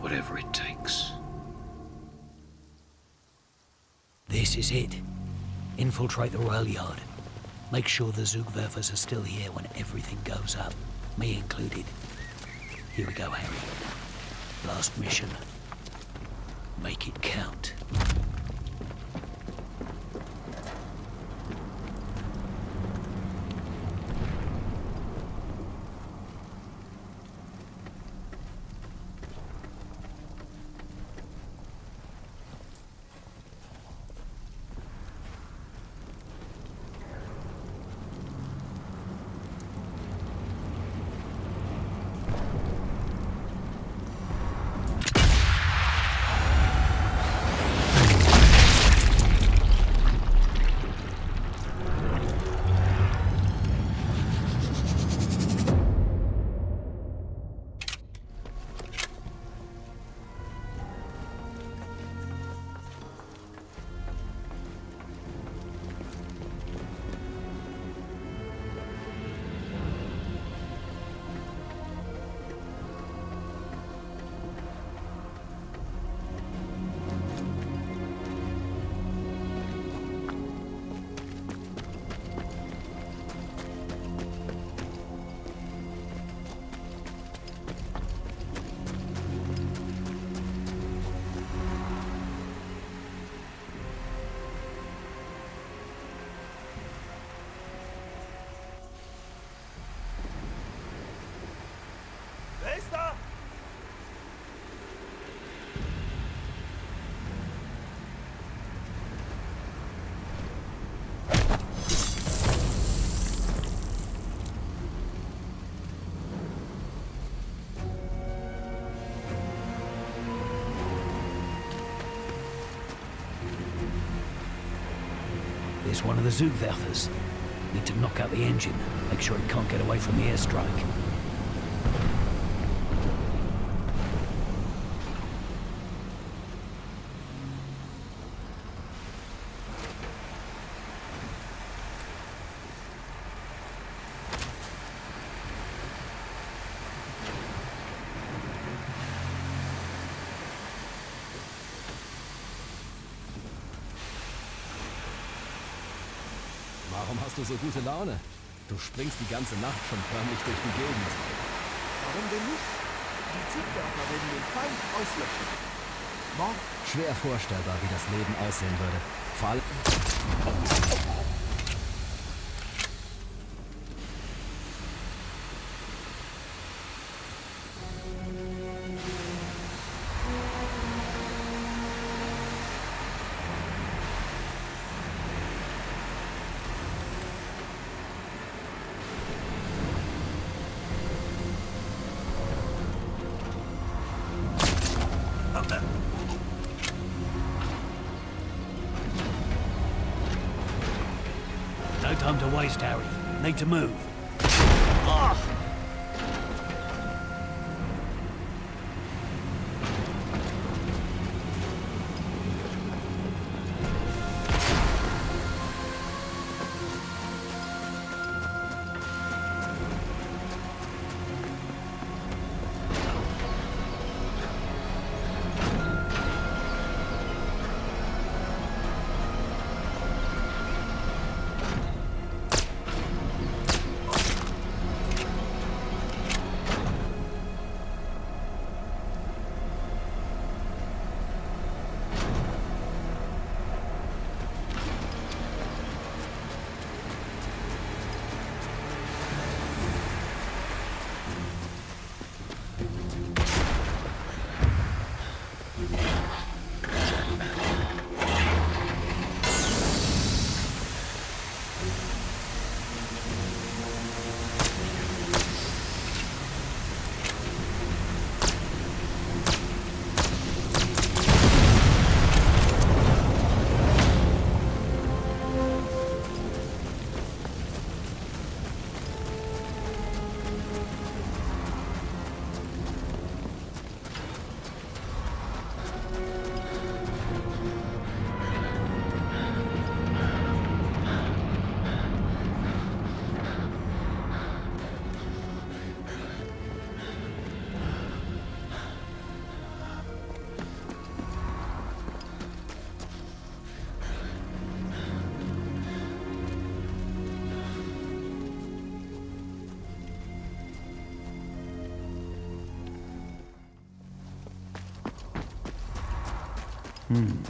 Whatever it takes. This is it. Infiltrate the rail yard. Make sure the Zugwerfers are still here when everything goes up, me included. Here we go, Harry. Last mission. Make it count. There's one of the Zugwerfers. Need to knock out the engine, make sure it can't get away from the airstrike. Warum hast du so gute Laune? Du springst die ganze Nacht schon förmlich durch die Gegend. Warum denn nicht? Die Zugwerfer werden den Feind auslöschen. Morgen. Schwer vorstellbar, wie das Leben aussehen würde. Vor allem... No time to waste, Harry. Need to move.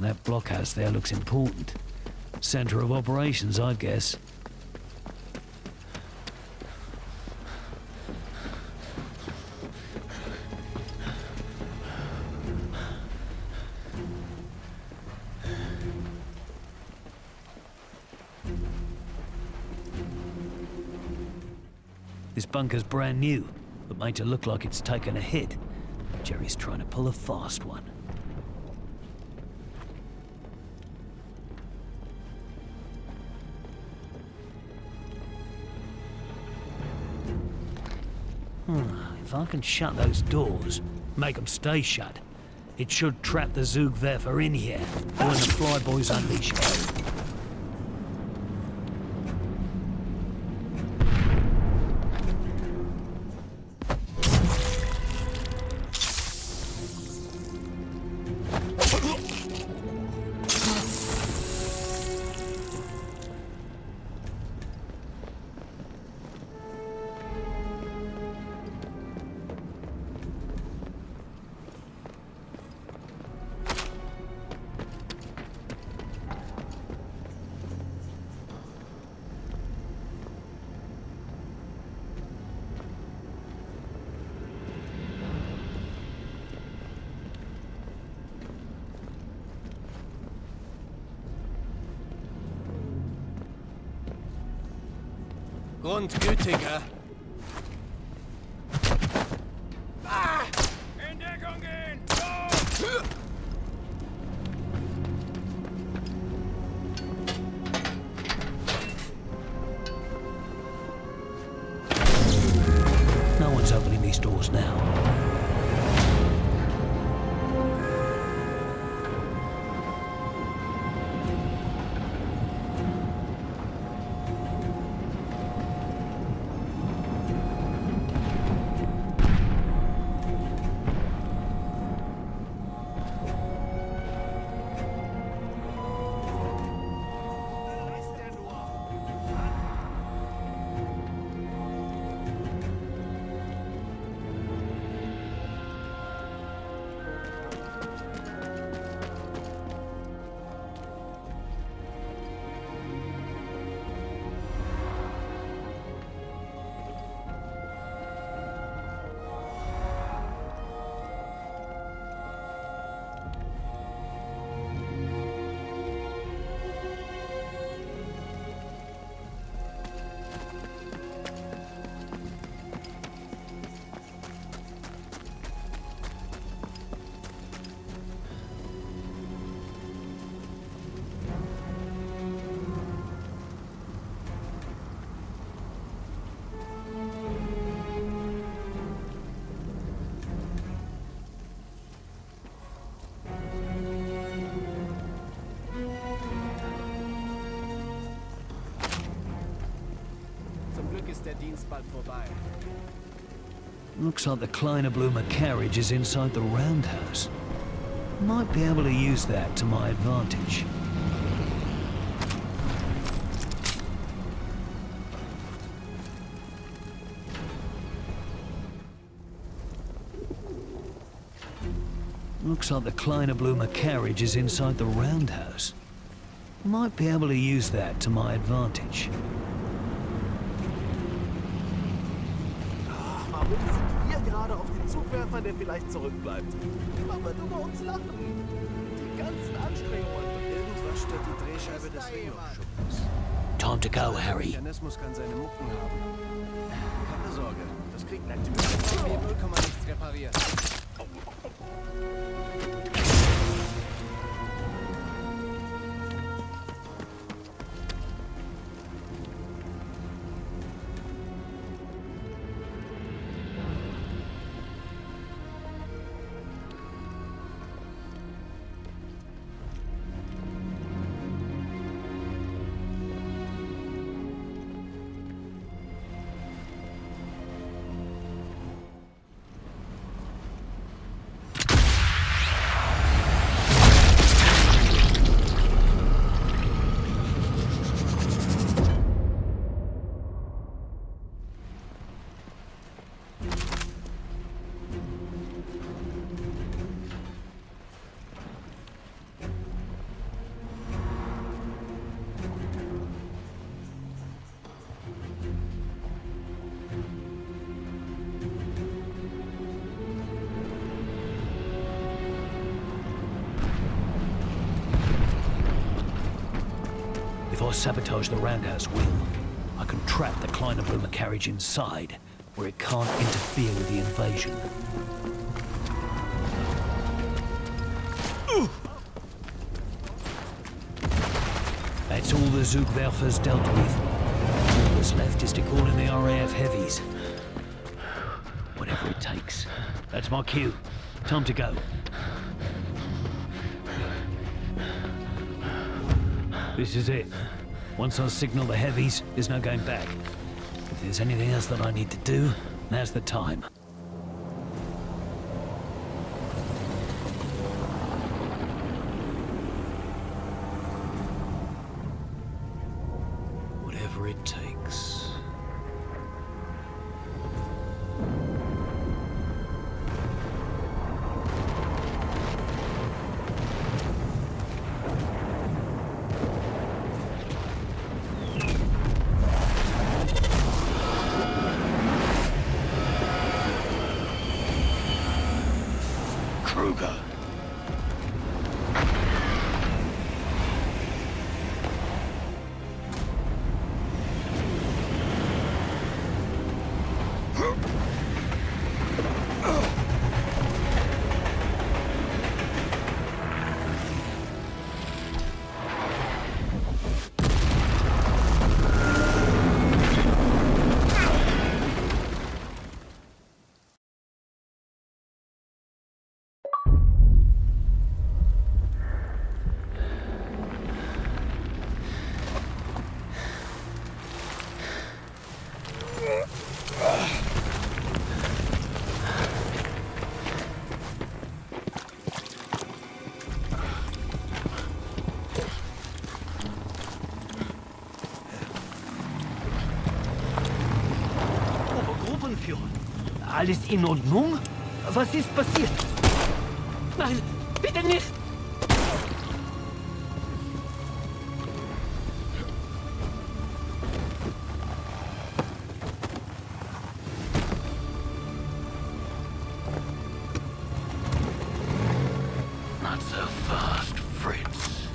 That blockhouse there looks important. Center of operations, I guess. This bunker's brand new, but made to look like it's taken a hit. Jerry's trying to pull a fast one. If I can shut those doors, make them stay shut, it should trap the Zugwerfer in here when the flyboys unleash hell. Grundgütiger. In Deckung gehen! No one's opening these doors now. ist der Dienst bald vorbei. Looks like the Kleiner Blumer carriage is inside the roundhouse. Might be able to use that to my advantage. Looks like the Kleiner Blumer carriage is inside the roundhouse. Might be able to use that to my advantage. Warum sind wir gerade auf den Zugwerfer, der vielleicht zurückbleibt? Man wird über uns lachen. Die ganzen Anstrengungen. Irgendwas stört die Drehscheibe des Ringo-Schuppers. Time to go, Harry. Der Mechanismus kann seine Mucken haben. Keine Sorge, das kriegt Activision 0, nichts repariert. If I sabotage the roundhouse wheel, I can trap the Kleiner Blumer carriage inside, where it can't interfere with the invasion. That's all the Zugwerfer's dealt with. All that's left is to call in the RAF heavies. Whatever it takes. That's my cue. Time to go. This is it. Once I signal the heavies, there's no going back. If there's anything else that I need to do, now's the time. Whatever it takes. Alles in Ordnung? Was ist passiert? Nein, bitte nicht! Not so fast, Fritz.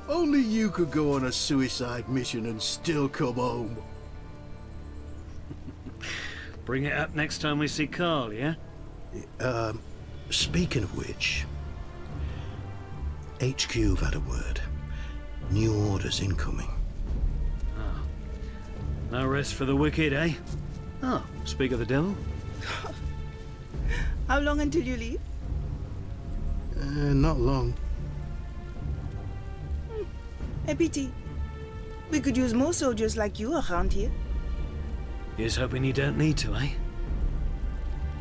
Only you could go on a suicide mission and still come home. Bring it up next time we see Carl, yeah? Speaking of which, HQ have had a word. New orders incoming. Oh. No rest for the wicked, eh? Oh, speak of the devil. How long until you leave? Not long. A pity. We could use more soldiers like you around here. Here's hoping you don't need to, eh?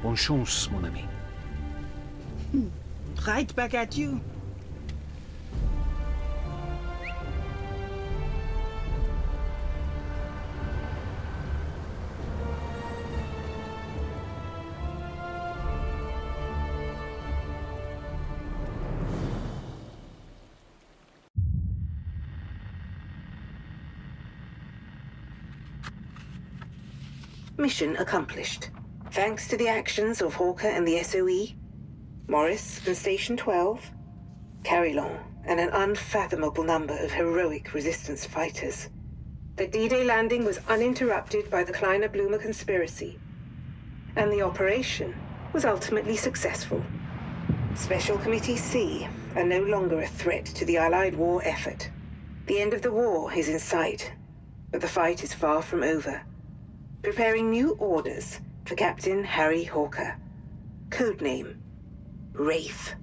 Bonne chance, mon ami. Right back at you. Mission accomplished. Thanks to the actions of Hawker and the SOE, Morris and Station 12, Carillon, and an unfathomable number of heroic resistance fighters, the D-Day landing was uninterrupted by the Kleiner-Blumer conspiracy, and the operation was ultimately successful. Special Committee C are no longer a threat to the Allied war effort. The end of the war is in sight, but the fight is far from over. Preparing new orders for Captain Harry Hawker. Codename Wraith.